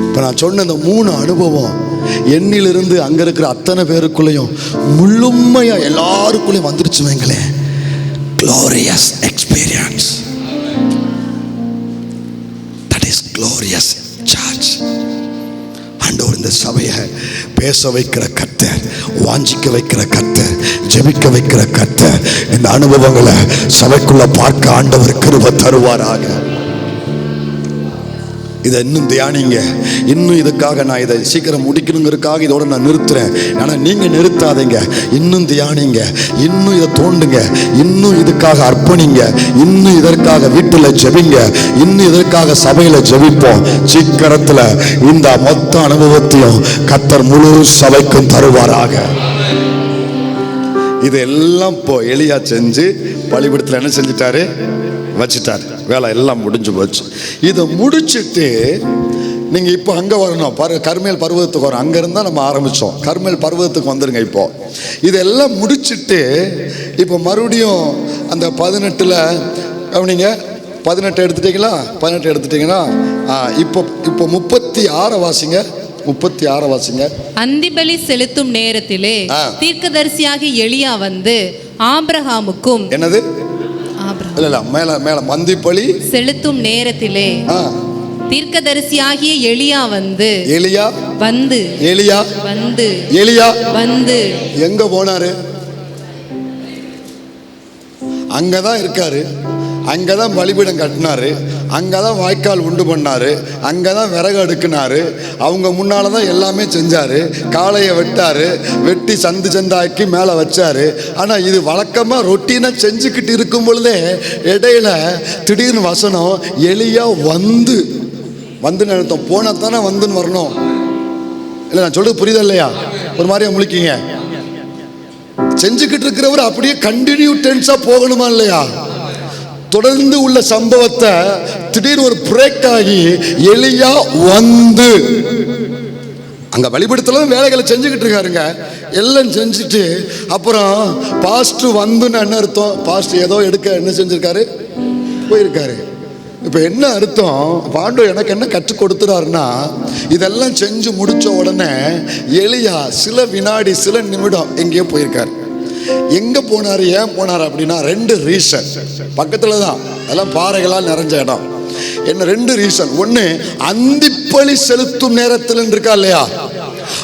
இப்ப நான் சொன்ன இந்த 3 அனுபவம் என்னிலிருந்து அங்க இருக்கிற அத்தனை பேருக்குள்ளேயும் முழுமையா எல்லாருக்குள்ளேயும் வந்துருச்சு வைங்களேன். glorious experience. That is glorious church. ஆண்டவர் இந்த சபையை பேச வைக்கிற கர்த்தர், வாஞ்சிக்க வைக்கிற கர்த்தர், ஜெபிக்க வைக்கிற கர்த்தர். இந்த அனுபவங்களை சபைக்குள்ள பார்க்க ஆண்டவர் கிருபை தருவாராக. இதை இன்னும் தியானிங்க. இன்னும் இதுக்காக நான் இதை சீக்கிரம் முடிக்கணுங்கிறதுக்காக இதோட நான் நிறுத்துறேன். ஆனால் நீங்கள் நிறுத்தாதீங்க, இன்னும் தியானிங்க, இன்னும் இதை தோண்டுங்க, இன்னும் இதுக்காக அர்ப்பணிங்க, இன்னும் இதற்காக வீட்டில் ஜெபிங்க, இன்னும் இதற்காக சபையில் ஜெபிப்போம். சீக்கிரத்தில் இந்த மொத்த அனுபவத்தையும் கர்த்தர் முழு சபைக்கும் தருவாராக. இதெல்லாம் இப்போ எலியா செஞ்சு பலிபீடத்தில் என்ன செஞ்சிட்டாரு? வச்சுட்டார். வேலை எல்லாம் முடிஞ்சு போச்சு. இதை முடிச்சுட்டு நீங்கள் இப்போ அங்கே வரணும். கர்மேல் பர்வதத்துக்கு வரும். அங்கேருந்தான் நம்ம ஆரம்பித்தோம். கர்மேல் பர்வதத்துக்கு வந்துடுங்க. இப்போ இதெல்லாம் முடிச்சுட்டு இப்போ மறுபடியும் அந்த 18 கவனிங்க. 18 எடுத்துட்டீங்களா? 18 எடுத்துட்டீங்கன்னா இப்போ 36 வாசிங்க. 36 வாசிங்க. அந்திபலி செலுத்தும் நேரத்திலே தீர்க்கதரிசியாகி எலியா வந்து ஆபிரகாமுக்கும் என்னது இல்ல மேல மேல மந்திப்பலி செலுத்தும் நேரத்திலே தீர்க்கதரிசியாகிய எலியா வந்து எங்க போனாரு? அங்கதான் இருக்காரு. அங்கதான் பலிபீடம் கட்டினாரு. அங்கதான் வாய்க்கால் உண்டு பண்ணாரு. அங்கதான் விறகு அடுக்குனாரு. அவங்க முன்னாலதான் எல்லாமே செஞ்சாரு. காளையை வெட்டாரு, வெட்டி சந்து சந்தாக்கி மேல வச்சாரு. ஆனா இது வழக்கமா ரொட்டீனா செஞ்சுக்கிட்டு இருக்கும் பொழுதே இடையில திடீர்னு வசனம் எலியா வந்து அர்த்தம். போனா தானே வந்துன்னு வரணும். இல்லை நான் சொல்றது புரியுதா இல்லையா? ஒரு மாதிரியா முழிக்கீங்க. செஞ்சுக்கிட்டு இருக்கிறவர் அப்படியே கண்டினியூ டென்ஸா போகணுமா இல்லையா? தொடர்ந்து உள்ள சம்பவத்தை திடீர்னு ஒரு பிரேக் ஆகி எலியா வந்து அங்க பலிபீடத்துல வேலைகளை செஞ்சுக்கிட்டு இருக்காருங்க. எல்லாம் செஞ்சுட்டு அப்புறம் பாஸ்டர் வந்துன்னு என்ன அர்த்தம்? பாஸ்டர் ஏதோ எடுக்க என்ன செஞ்சிருக்காரு? போயிருக்காரு. இப்ப என்ன அர்த்தம்? ஆண்டவர் எனக்கு என்ன கற்றுக் கொடுத்துறாருன்னா, இதெல்லாம் செஞ்சு முடிச்ச உடனே எலியா சில வினாடி சில நிமிடம் எங்கேயோ போயிருக்காரு. எங்க போனாரு, ஏன் போனாரு அப்படின்னா 2 ரீசன். பக்கத்துல தான் அதெல்லாம் பாறைகளால் நிறைஞ்ச இடம். என்ன 2 ரீசன்? ஒண்ணு, அந்திப்பலி செலுத்தும் நேரத்தில் இருக்கா இல்லையா?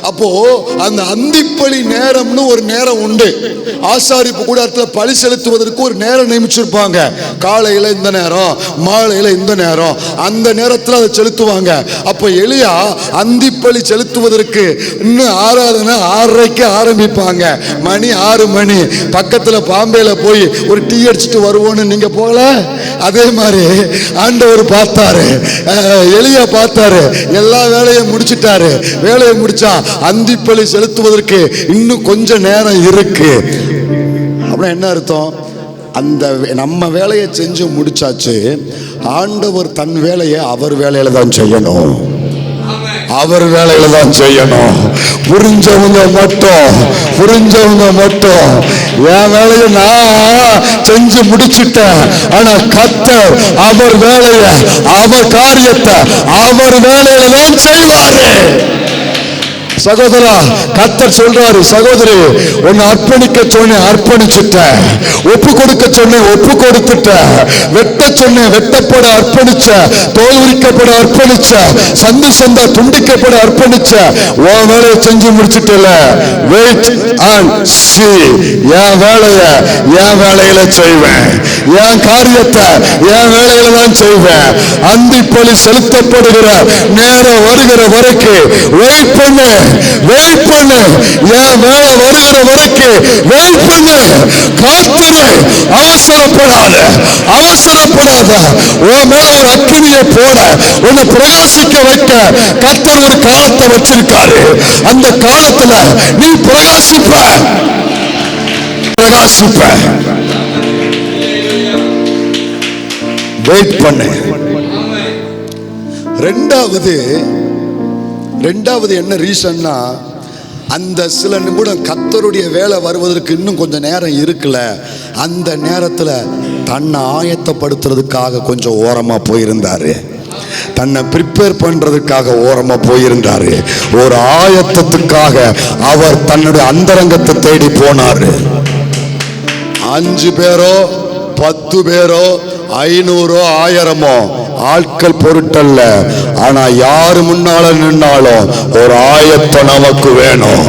அப்போ அந்த அந்திப்பலி நேரம்னு ஒரு நேரம் உண்டு. ஆசாரிப்பு கூடாரத்தில் பலி செலுத்துவதற்கு ஒரு நேரம் நியமிச்சிருப்பாங்க. காலையில இந்த நேரம், மாலையில இந்த நேரம், அந்த நேரத்தில் அதை செலுத்துவாங்க. அப்போ எலியா அந்திப்பலி செலுத்துவதற்கு இன்னும் ஆராதனை 6:30 ஆரம்பிப்பாங்க. மணி 6 மணி. பக்கத்துல பாம்பேல போய் ஒரு டீ அடிச்சுட்டு வருவோன்னு நீங்க போகல? அதே மாதிரி ஆண்டவர் பார்த்தாரு, எலியா பார்த்தாரு, எல்லா வேலையும் முடிச்சிட்டாரு. வேலையை முடிச்சா அந்திப்பலி செலுத்துவதற்கு இன்னும் கொஞ்ச நேரம் இருக்கு. அப்படின்னா என்ன அர்த்தம்? அந்த நம்ம வேலையை செஞ்சு முடிச்சாச்சு. ஆண்டவர் தன் வேலையை அவர் வேலையில தான் செய்யணும். அவர் வேலையில தான் செய்யணும். புரிஞ்சவங்க மட்டும் என் வேலையை நான் செஞ்சு முடிச்சுட்டேன். ஆனா கர்த்தர் அவர் வேலையை, அவர் காரியத்தை அவர் வேலையில தான் செய்வாரு. சகோதரா, கர்த்தர் சொல்றாரு, சகோதரி உன்னை அர்ப்பணிக்க சொன்ன அர்ப்பணிச்சுட்ட, ஒப்பு கொடுக்க சொன்ன ஒப்பு கொடுத்துட்ட, வெட்ட சொன்ன வெட்டப்பட அர்ப்பணிச்ச, தோல் உரிக்கப்பட அர்ப்பணிச்ச, சந்து சந்தா துண்டிக்கப்பட அர்ப்பணிச்ச, உன் வேலையை செஞ்சு முடிச்சுட்டல. வெயிட் அண்ட் சீ. என் வேலையில செய்வேன். என் காரியத்தை என் வேலையில தான் செய்வேன். அந்திப்பலி செலுத்தப்படுகிற நேரம் வருகிற வரைக்கும் வெயிட் பண்ணு. என் வேலை வருகிற வரைக்கும் வெயிட் பண்ணு. காத்திரு. அவசரப்படாத. உன் மேல ஒரு அக்கினியை போட, உன்னை பிரகாசிக்க வைக்க கர்த்தர் ஒரு காலத்தை வச்சிருக்காரு. அந்த காலத்துல நீ பிரகாசிப்ப. வெயிட் பண்ணு. ரெண்டாவது என்ன ரீசன்னா, அந்த சில நிமிடம் கர்த்தருடைய வேலை வருவதற்கு இன்னும் கொஞ்சம் நேரம் இருக்குல்ல, அந்த நேரத்தில் தன்னை ஆயத்தப்படுத்துறதுக்காக கொஞ்சம் ஓரமாக போயிருந்தாரு. தன்னை ப்ரிப்பேர் பண்றதுக்காக ஓரமா போயிருந்தாரு. ஒரு ஆயத்தத்துக்காக அவர் தன்னுடைய அந்தரங்கத்தை தேடி போனாரு. 5 பேரோ 10 பேரோ 500 1000 ஆட்கள் பொருட்டல்ல. ஆனா யாரு முன்னால நின்னாலும் ஒரு ஆயத்தம் நமக்கு வேணும்.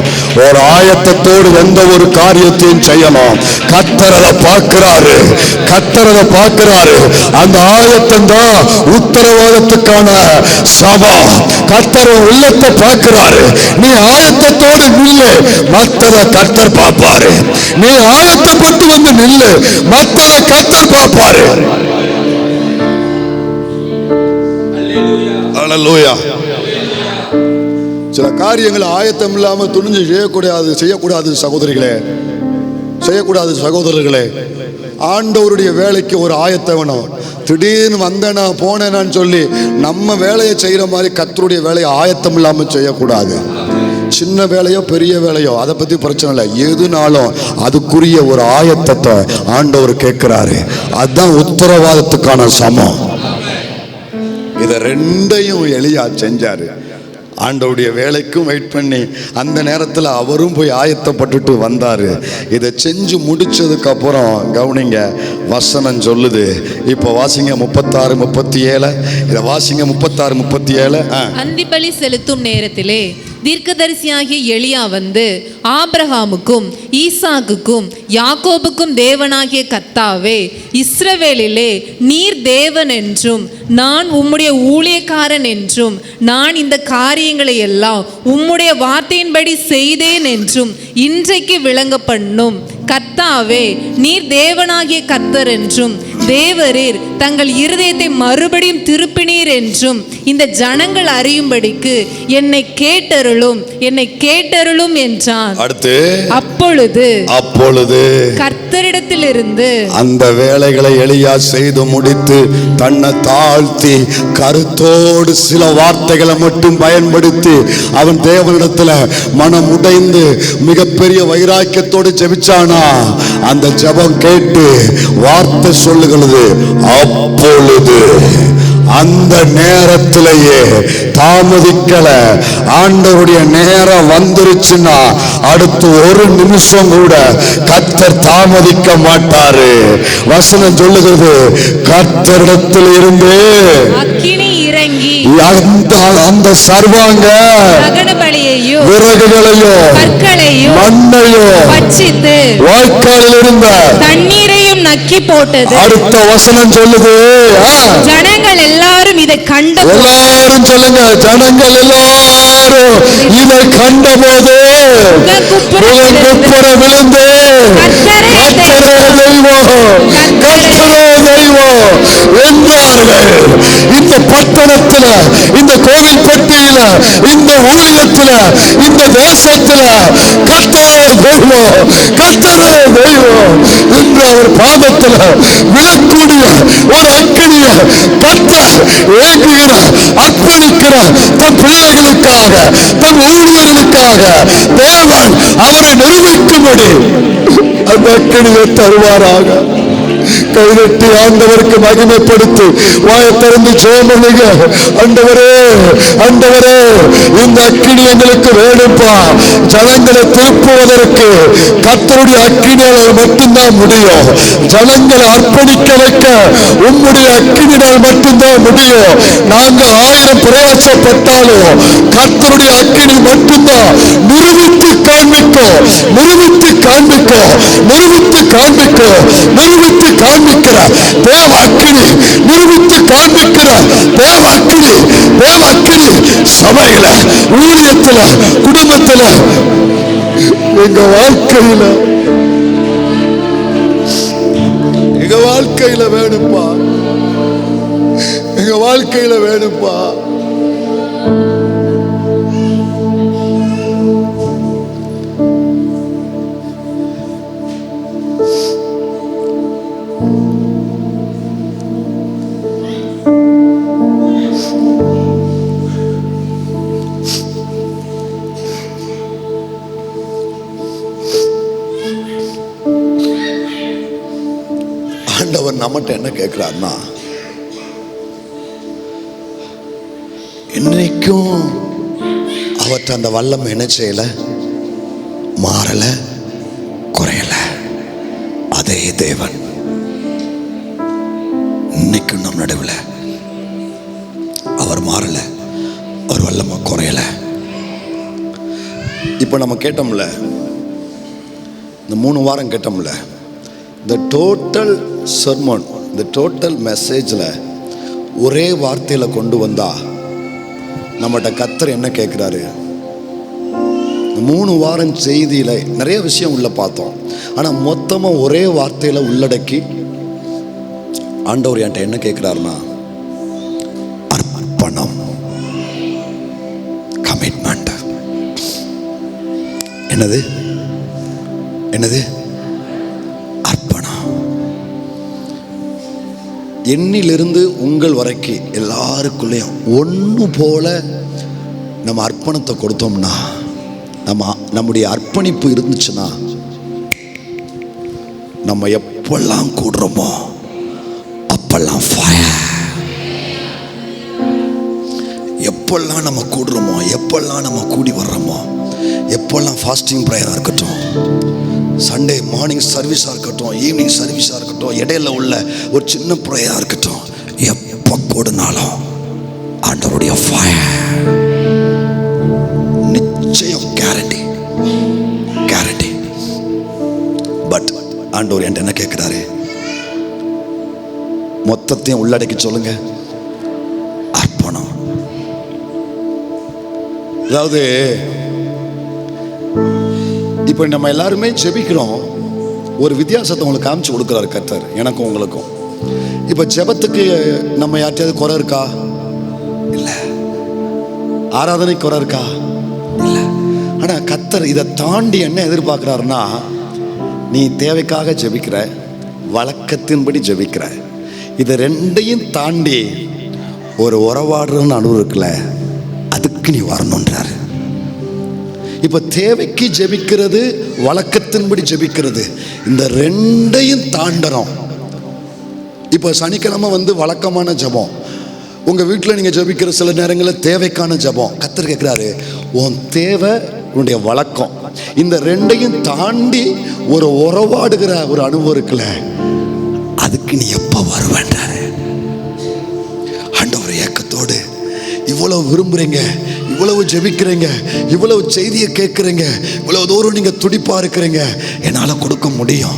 ஒரு ஆயத்தத்தோடு எந்த ஒரு காரியத்தையும் செய்யணும். கர்த்தரை பார்க்கிறாரு, கர்த்தரை பார்க்கிறாரு. அந்த ஆயத்தம் தான் உத்தரவாதத்துக்கான சபம். கர்த்தர் உள்ளத்தை பார்க்கிறாரு. நீ ஆயத்தத்தோடு நில்லு, மற்றதை கர்த்தர் பார்ப்பாரு. நீ ஆயத்தப்பட்டு வந்து நில்லு, மற்றதை கர்த்தர் பார்ப்பாரு. அல்லேலூயா. சில காரியங்கள் ஆயத்தம் இல்லாம துணிஞ்சு செய்யக்கூடாது சகோதரிகளே, செய்யக்கூடாது சகோதரர்களே. ஆண்டவருடைய வேலைக்கு ஒரு ஆயத்தம் வேணும். திடீர்னு வந்தேனா போனேனான்னு சொல்லி நம்ம வேலையை செய்யற மாதிரி கர்த்தருடைய வேலையை ஆயத்தம் இல்லாம செய்யக்கூடாது. சின்ன வேலையோ பெரிய வேலையோ அதை பத்தி பிரச்சனை இல்லை. எதுனாலும் அதுக்குரிய ஒரு ஆயத்தத்தை ஆண்டவர் கேட்கிறாரு. அதுதான் உத்தரவாதத்துக்கான சமம். இதை ரெண்டையும் எலியா செஞ்சாரு. ஆண்டவருடைய வேலைக்கும் வெயிட் பண்ணி அந்த நேரத்தில் அவரும் போய் ஆயத்தப்பட்டுட்டு வந்தாரு. இதை செஞ்சு முடிச்சதுக்கு அப்புறம் கவனிங்க, வசனம் சொல்லுது. இப்போ வாசிங்க 36-37. இதை வாசிங்க 36-37. அந்திபலி செலுத்தும் நேரத்திலே தீர்க்கதரிசியாகிய எலியா வந்து ஆபிரகாமுக்கும் ஈசாக்குக்கும் யாக்கோபுக்கும் தேவனாகிய கர்த்தாவே, இஸ்ரவேலிலே நீர் தேவன் என்றும் நான் உம்முடைய ஊழியக்காரன் என்றும் நான் இந்த காரியங்களை எல்லாம் உம்முடைய வார்த்தையின்படி செய்தேன் என்றும் இன்றைக்கு விளங்க பண்ணும். கர்த்தாவே, நீர் தேவனாகிய கர்த்தர் என்றும் தேவரீர் தங்கள் இருதயத்தை மறுபடியும் திருப்பினீர் என்றும் இந்த ஜனங்கள் அறியும்படிக்கு என்னை கேட்டருளும் என்றான். அடுத்து அப்பொழுது கர்த்தரிடத்திலிருந்து அந்த வேலைகளை எலியா செய்து முடித்து தன்னை தாழ்த்தி கருத்தோடு சில வார்த்தைகளை மட்டும் பயன்படுத்தி அவன் தேவனிடத்துல மனம் உடைந்து மிகப்பெரிய வைராக்கியத்தோடு ஜெபிச்சானா. அந்த ஜெபம் கேட்டு வார்த்தை சொல்லுகிறது, அப்பொழுது அந்த நேரத்திலேயே தாமதிக்கல. ஆண்டவருடைய நேரம் வந்துருச்சுன்னா அடுத்து ஒரு நிமிஷம் கூட கர்த்தர் தாமதிக்க மாட்டாரு. வசனம் சொல்லுகிறது, கர்த்தரிடத்தில் இருந்து அக்கினி இறங்கி அந்த சர்வாங்க விறகுகளையும் கற்களையும் மண்ணையும் பட்சித்து வாய்க்காலில் இருந்த தண்ணீரையும் நக்கி போட்டது. அடுத்த வசனம் சொல்லுது, ஜனங்கள் எல்லாரும் இதை கண்ட, எல்லாரும் சொல்லுங்க, ஜனங்கள் எல்லாரும் இதை கண்டபோது குப்புற விழுந்து கர்த்தரே தெய்வம் என்றார்கள். இந்த பட்டணத்துல, இந்த கோவில்பட்டியில, இந்த ஊழியத்துல, இந்த தேசத்துல கர்த்தரே தெய்வம், கர்த்தரே தெய்வம் என்று அவர் பாதத்துல விழக்கூடிய ஒரு அக்கினியை கர்த்தர் ஏங்குகிறார், அர்ப்பணிக்கிறார். தன் பிள்ளைகளுக்காக, தன் ஊழியர்களுக்காக தேவன் அவரை நிரூபிக்கும்படி அந்த அக்கினியை தருவாராக. கைதட்டி ஆண்டவருக்கு மகிமைப்படுத்தி வாயை திறந்து ஜெபம் பண்ணுங்க. ஆண்டவரே, ஆண்டவரே, இந்த அக்கினி எங்களுக்கு வேணும்பா. ஜனங்களை திருப்புவதற்கு கர்த்தருடைய அக்கினியால் மட்டும்தான் முடியும். ஜனங்களை அர்ப்பணிக்க வைக்க உம்முடைய அக்கினியால் மட்டும்தான் முடியும். நாங்க 1000 பிரயாசப்பட்டாலும் கர்த்தருடைய அக்கினி மட்டும்தான் நிரூபித்து காண்பிக்கும், நிரூபித்து காண்பிக்கும், நிரூபித்து காண்பிக்கும், நிரூபித்து காண்பிக்கிற தேவ அக்கினி, நிரூபித்து காண்பிக்கிற தேவ அக்கினி, தேவ அக்கினி சபையில, ஊழியத்துல, குடும்பத்துல, எங்க வாழ்க்கையில, எங்க வாழ்க்கையில வேணும்பா, எங்க வாழ்க்கையில வேணும்பா. ஆண்டவர் நம்மகிட்ட என்ன கேட்கிறார்னா, இன்னைக்கும் அவற்றை அந்த வல்லமை என்ன செய்யல, மாறல, குறையல. அதே தேவன் இன்னைக்கும் நம் நடுவில் அவர் மாறலை, அவர் வல்லமை குறையலை. இப்போ நம்ம கேட்டோம்ல, இந்த 3 வாரம் கேட்டோம்ல, இந்த டோட்டல் சர்மன், இந்த டோட்டல் மெசேஜில் ஒரே வார்த்தையில் கொண்டு வந்தா நம்மகிட்ட கர்த்தர் என்ன கேட்குறாரு? 3 வாரம் செய்தியில் நிறைய விஷயம் உள்ள பார்த்தோம். ஆனால் மொத்தமாக ஒரே வார்த்தையில் உள்ளடக்கி ஆண்டவர் என்கிட்ட என்ன கேட்குறாருன்னா, அர்ப்பணம், கமிட்மெண்ட். என்னது என்னது? அர்ப்பணம். என்னிலிருந்து உங்கள் வரைக்கும் எல்லாருக்குள்ளேயும் ஒன்று போல நம்ம அர்ப்பணத்தை கொடுத்தோம்னா, நம்முடைய அர்ப்பணிப்பு இருந்துச்சுன்னா, நம்ம எப்பெல்லாம் கூடுறோமோ அப்பெல்லாம் ஃபயர். எப்பெல்லாம் நம்ம கூடுறோமோ, எப்பெல்லாம் நம்ம கூடி வர்றோமோ, எப்பெல்லாம் ஃபாஸ்டிங் ப்ரேயராக இருக்கட்டும், சண்டே மார்னிங் சர்வீஸாக இருக்கட்டும், ஈவினிங் சர்வீஸாக இருக்கட்டும், இடையில உள்ள ஒரு சின்ன ப்ரேயராக இருக்கட்டும், எப்போ கூடுனாலும் ஆண்டவருடைய ஃபயர் நிச்சயம், கேரண்டி, கேரண்டி. பட் ஆண்டவர் என்கிட்ட என்ன கேட்குறாரு? மொத்தத்தையும் உள்ளடக்கி சொல்லுங்க, அர்ப்பணம். அதாவது இப்போ நம்ம எல்லாருமே ஜெபிக்கிறோம். ஒரு வித்தியாசத்தை உங்களுக்கு காமிச்சு கொடுக்குறாரு கர்த்தர், எனக்கும் உங்களுக்கும். இப்போ ஜெபத்துக்கு நம்ம யார்ட்டையாவது குறை இருக்கா? இல்லை. ஆராதனை குறை இருக்கா? இல்லை. ஆனால் கர்த்தர் இதை தாண்டி என்ன எதிர்பார்க்குறாருன்னா, நீ தேவைக்காக ஜெபிக்கிற, வழக்கத்தின்படி ஜெபிக்கிற, இதை ரெண்டையும் தாண்டி ஒரு உறவாடுறன்னு அனுபவம் இருக்குல்ல, அதுக்கு நீ வரணுன்றாரு. இப்போ தேவைக்கு ஜெபிக்கிறது, வழக்கத்தின்படி ஜெபிக்கிறது, இந்த ரெண்டையும் தாண்டணும். இப்போ சனிக்கிழமை வழக்கமான ஜெபம், உங்கள் வீட்டில் நீங்கள் ஜெபிக்கிற சில நேரங்களில் தேவைக்கான ஜெபம். கர்த்தர் கேட்குறாரு, உன் தேவை, உன்னுடைய வழக்கம், இந்த ரெண்டையும் தாண்டி ஒரு உறவாடுகிற ஒரு அனுபவம் இருக்குல்ல, அதுக்கு நீ எப்போ வருவேன்றாரு. ஆண்டவர் ஏக்கத்தோடு இவ்வளவு விரும்புறீங்க, இவ்வளவு ஜெபிக்கிறீங்க, இவ்வளவு செய்தியை கேட்குறீங்க, இவ்வளவு தூரம் நீங்கள் துடிப்பாக இருக்கிறீங்க, என்னால் கொடுக்க முடியும்,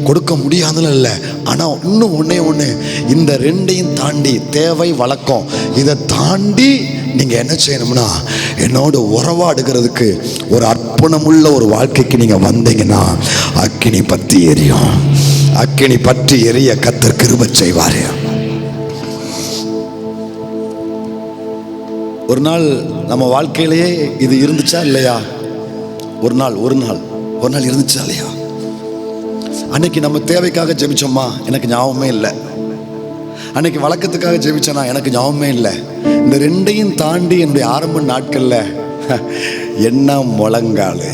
கொடுக்க முடியாதுன்னு இல்லை. ஆனால் இன்னும் ஒன்று, இந்த ரெண்டையும் தாண்டி தேவை, வழக்கம், இதை தாண்டி நீங்கள் என்ன செய்யணும்னா, என்னோட உறவாடுகிறதுக்கு ஒரு அர்ப்பணமுள்ள ஒரு வாழ்க்கைக்கு நீங்கள் வந்தீங்கன்னா, அக்கினி பற்றி எரியும். அக்கினி பற்றி எரிய கர்த்தர் கிருபை செய்வார். ஒரு நாள் நம்ம வாழ்க்கையிலேயே இது இருந்துச்சா இல்லையா? ஒரு நாள் இருந்துச்சா இல்லையா? அன்னைக்கு நம்ம தேவைக்காக ஜெபிச்சோமா? எனக்கு ஞாபகமே இல்லை. அன்னைக்கு வழக்கத்துக்காக ஜெபிச்சனா? எனக்கு ஞாபகமே இல்லை. இந்த ரெண்டையும் தாண்டி என்னுடைய ஆரம்ப நாட்களில் என்ன முழங்கால்,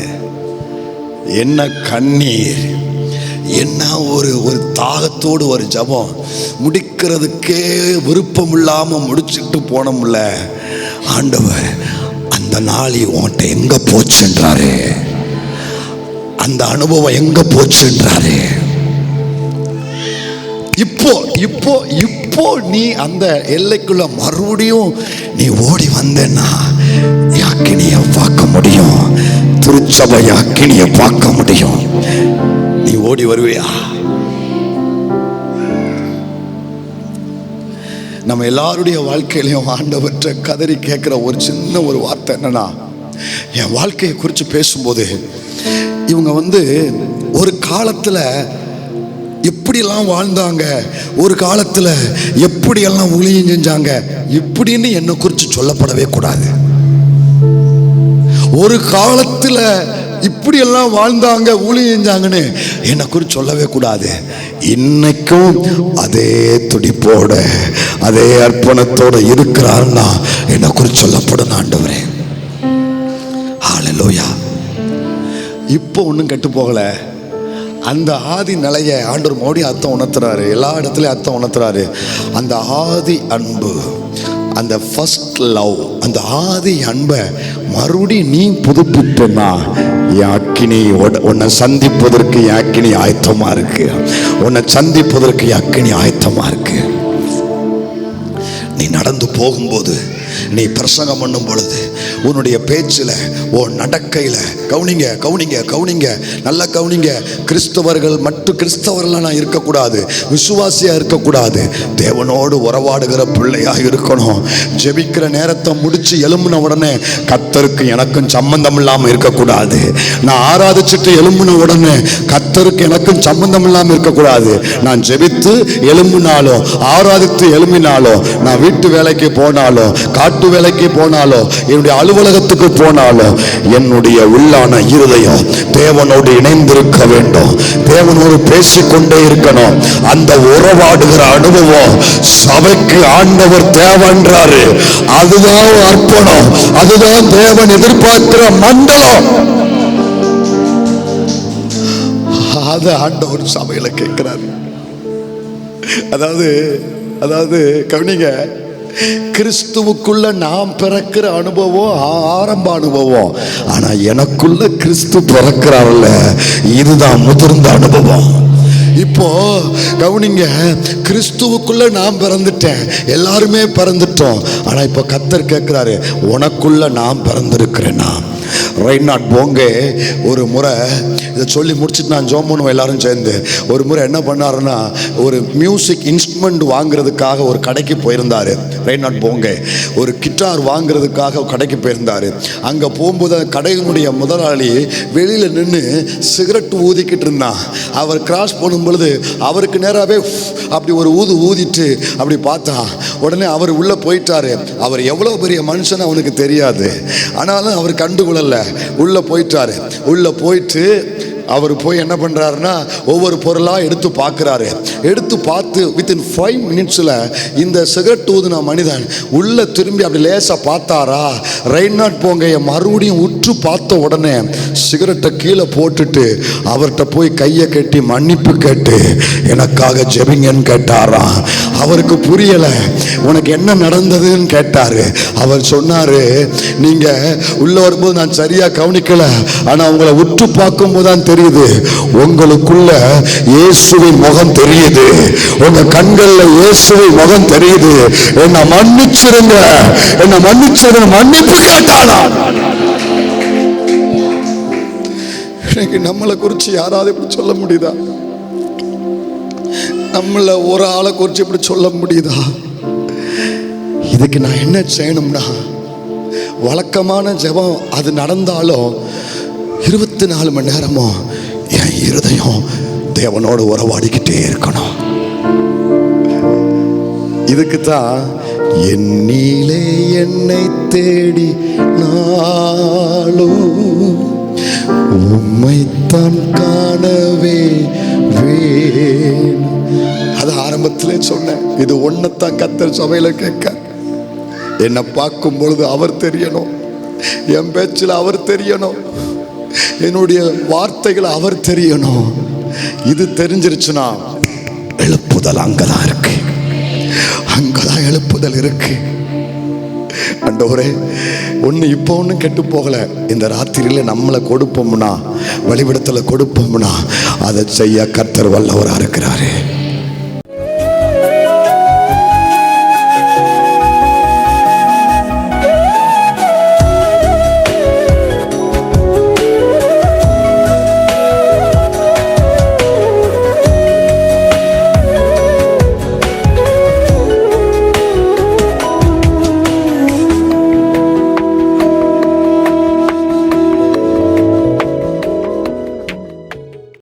என்ன கண்ணீர், என்ன ஒரு தாகத்தோடு ஒரு ஜபம், முடிக்கிறதுக்கே விருப்பம் இல்லாமல் முடிச்சுட்டு போனோம்ல. ஆண்டவர் அந்த நாளை உன்கிட்ட எங்க போச்சுன்றாரு, அந்த அனுபவம் எங்க போச்சுன்றாரு. இப்போ நீ அந்த எல்லைக்குள்ள மறுபடியும் நீ ஓடி வந்தேன்னா அக்கினியை பார்க்க முடியும், திருச்சபை அக்கினியை பார்க்க முடியும். நீ ஓடி வருவியா? நம்ம எல்லாருடைய வாழ்க்கையிலையும் ஆண்டவற்றை கதறி கேட்குற ஒரு சின்ன ஒரு வார்த்தை என்னன்னா, என் வாழ்க்கையை குறித்து பேசும்போது இவங்க ஒரு காலத்தில் எப்படியெல்லாம் வாழ்ந்தாங்க, ஒரு காலத்தில் எப்படியெல்லாம் ஊழியம் செஞ்சாங்க, இப்படின்னு என்னை குறித்து சொல்லப்படவே கூடாது. ஒரு காலத்தில் இப்படியெல்லாம் வாழ்ந்தாங்க, ஊழியம் செஞ்சாங்கன்னு என்னை குறித்து சொல்லவே கூடாது. இன்னைக்கும் அதே துடிப்போட, அதே அர்ப்பணத்தோட இருக்கிறாருன்னா என்னை குறித்து சொல்லப்படும். ஆண்டவரே, ஹல்லேலூயா. இப்போ ஒன்றும் கெட்டு போகலை. அந்த ஆதி நிலையை ஆண்டவர் மறுபடியும் அர்த்தம் உணர்த்துறாரு, எல்லா இடத்துலையும் அர்த்தம் உணர்த்துறாரு. அந்த ஆதி அன்பு, அந்த ஃபர்ஸ்ட் லவ், அந்த ஆதி அன்பை மறுபடியும் நீ புதுப்பிட்டனா, என் அக்கினி உன்னை சந்திப்பதற்கு என் அக்கினி ஆயத்தமா இருக்கு. உன்னை சந்திப்பதற்கு என் அக்கினி ஆயத்தமா இருக்கு. நீ நடந்து போகும்போது நீ பிரசங்கம் பண்ணும் பொழுது உன்னுடைய பேச்சில் உன் நடக்கையில் கவுனிங்க கவுனிங்க கவுனிங்க நல்லா கவுனிங்க. கிறிஸ்தவர்கள் மட்டும் கிறிஸ்தவர்களாக நான் இருக்கக்கூடாது, விசுவாசியாக இருக்கக்கூடாது, தேவனோடு உறவாடுகிற பிள்ளையாக இருக்கணும். ஜெபிக்கிற நேரத்தை முடிச்சு எழும்பின உடனே கர்த்தருக்கு எனக்கும் சம்பந்தம் இல்லாமல் இருக்கக்கூடாது. நான் ஆராதிச்சுட்டு எழும்பின உடனே கர்த்தருக்கு எனக்கும் சம்பந்தம் இல்லாமல் இருக்கக்கூடாது. நான் ஜெபித்து எழும்பினாலும் ஆராதித்து எழும்பினாலும், நான் வீட்டு வேலைக்கு போனாலும் காட்டு வேலைக்கு போனாலும் என்னுடைய அலுவலகத்துக்கு போனாலும் என்னுடைய உள்ளான இருதயம் தேவனோடு இணைந்திருக்க வேண்டும். தேவனோடு பேசிக்கொண்டே இருக்கணும். அந்த உறவாடுகிற அனுபவம் சபைக்கு ஆண்டவர் தேவன்றாரு. அதுதான் அர்ப்பணம், அதுதான் தேவன் எதிர்பார்க்கிற மண்டலம். அது ஆண்டவர் சபையில கேட்கிறார். அதாவது கவனிங்க, கிறிஸ்துவுக்குள்ள நாம் பிறக்கிற அனுபவம் ஆரம்ப அனுபவம். ஆனா எனக்குள்ள கிறிஸ்து பிறக்கிறார்ல, இதுதான் முதிர்ந்த அனுபவம். இப்போ கவனிங்க, கிறிஸ்துவுக்குள்ள நான் பிறந்துட்டேன், எல்லாருமே பிறந்துட்டோம். ஆனா இப்போ கர்த்தர் கேட்கிறாரு, உனக்குள்ள நான் பிறந்திருக்கிறேன்னா. ரெய்னாட் போங்கே ஒரு முறை இதை சொல்லி முடிச்சுட்டு நான் ஜோம் பண்ணுவோம் எல்லாரும் சேர்ந்து. ஒரு முறை என்ன பண்ணாருன்னா, ஒரு மியூசிக் இன்ஸ்ட்ருமெண்ட் வாங்குறதுக்காக ஒரு கடைக்கு போயிருந்தார். ரெய்னாட் போங்கே ஒரு கிட்டார் வாங்குறதுக்காக கடைக்கு போயிருந்தார். அங்கே போகும்போது கடையினுடைய முதலாளி வெளியில் நின்று சிகரெட் ஊதிக்கிட்டு இருந்தான். அவர் கிராஸ் பண்ணும் பொழுது அவருக்கு நேராகவே அப்படி ஒரு ஊதிட்டு அப்படி பார்த்தா உடனே அவர் உள்ளே போயிட்டாரு. அவர் எவ்வளோ பெரிய மனுஷன் அவனுக்கு தெரியாது, ஆனாலும் அவர் கண்டுகொள்ளலை. உள்ளே போயிட்டாரு. உள்ளே போயிட்டு அவர் போய் என்ன பண்ணுறாருன்னா, ஒவ்வொரு பொருளாக எடுத்து பார்க்குறாரு. எடுத்து பார்த்து வித்தின் 5 மினிட்ஸில் இந்த சிகரெட் ஊதுன மனிதன் உள்ளே திரும்பி அப்படி லேசாக பார்த்தாரா, ரெய்னாட் போங்கையை மறுபடியும் உற்று பார்த்த உடனே சிகரெட்டை கீழே போட்டுட்டு அவர்கிட்ட போய் கையை கட்டி மன்னிப்பு கேட்டு எனக்காக ஜெபிங்கன்னு கேட்டாரா. அவருக்கு புரியலை, உனக்கு என்ன நடந்ததுன்னு கேட்டார். அவர் சொன்னார், நீங்கள் உள்ளே வரும்போது நான் சரியாக கவனிக்கலை, ஆனால் உங்களை உற்று பார்க்கும்போது தான் தெரியுது, உங்களுக்குள்ள இயேசுவின் முகம் தெரியுது, உங்க கண்கள்ல இயேசுவின் முகம் தெரியுது. என்ன மன்னிச்சிருங்க, என்ன மன்னிச்சிருங்க, மன்னிப்பு கேட்டானா. இன்னைக்கு நம்மளை குறிச்சு யாராவது இப்படி சொல்ல முடியுதா? நம்மள ஒரு ஆளை குறிச்சு இப்படி சொல்ல முடியுதா? இதுக்கு நான் என்ன செய்யணும்னா, வழக்கமான ஜெபம் அது நடந்தாலும் 24 மணி நேரமும் என் இருதயம் தேவனோடு உறவாடிக்கிட்டே இருக்கணும். இதுக்கு தான் என்னிலே என்னை தேடி நாளும் உம்மைத்தான் காணவே வேணும். அது ஆரம்பத்திலே சொன்னேன். இது ஒன்னத்தான் கர்த்தர் சபையில கேட்க. என்னை பார்க்கும் பொழுது அவர் தெரியணும், என் பேச்சில் அவர் தெரியணும், என்னுடைய வார்த்தைகள் அவர் தெரியணும். இது தெரிஞ்சிருச்சுன்னா எழுப்புதல் அங்கதான் இருக்கு, அங்கதான் எழுப்புதல் இருக்கு. ஆண்டவரே, ஒன்று இப்போ ஒன்றும் கெட்டு போகலை. இந்த ராத்திரியில் நம்மளை கொடுப்போம்னா, வழிபடத்தில் கொடுப்போம்னா, அதை செய்ய கர்த்தர் வல்லவராக இருக்கிறாரு.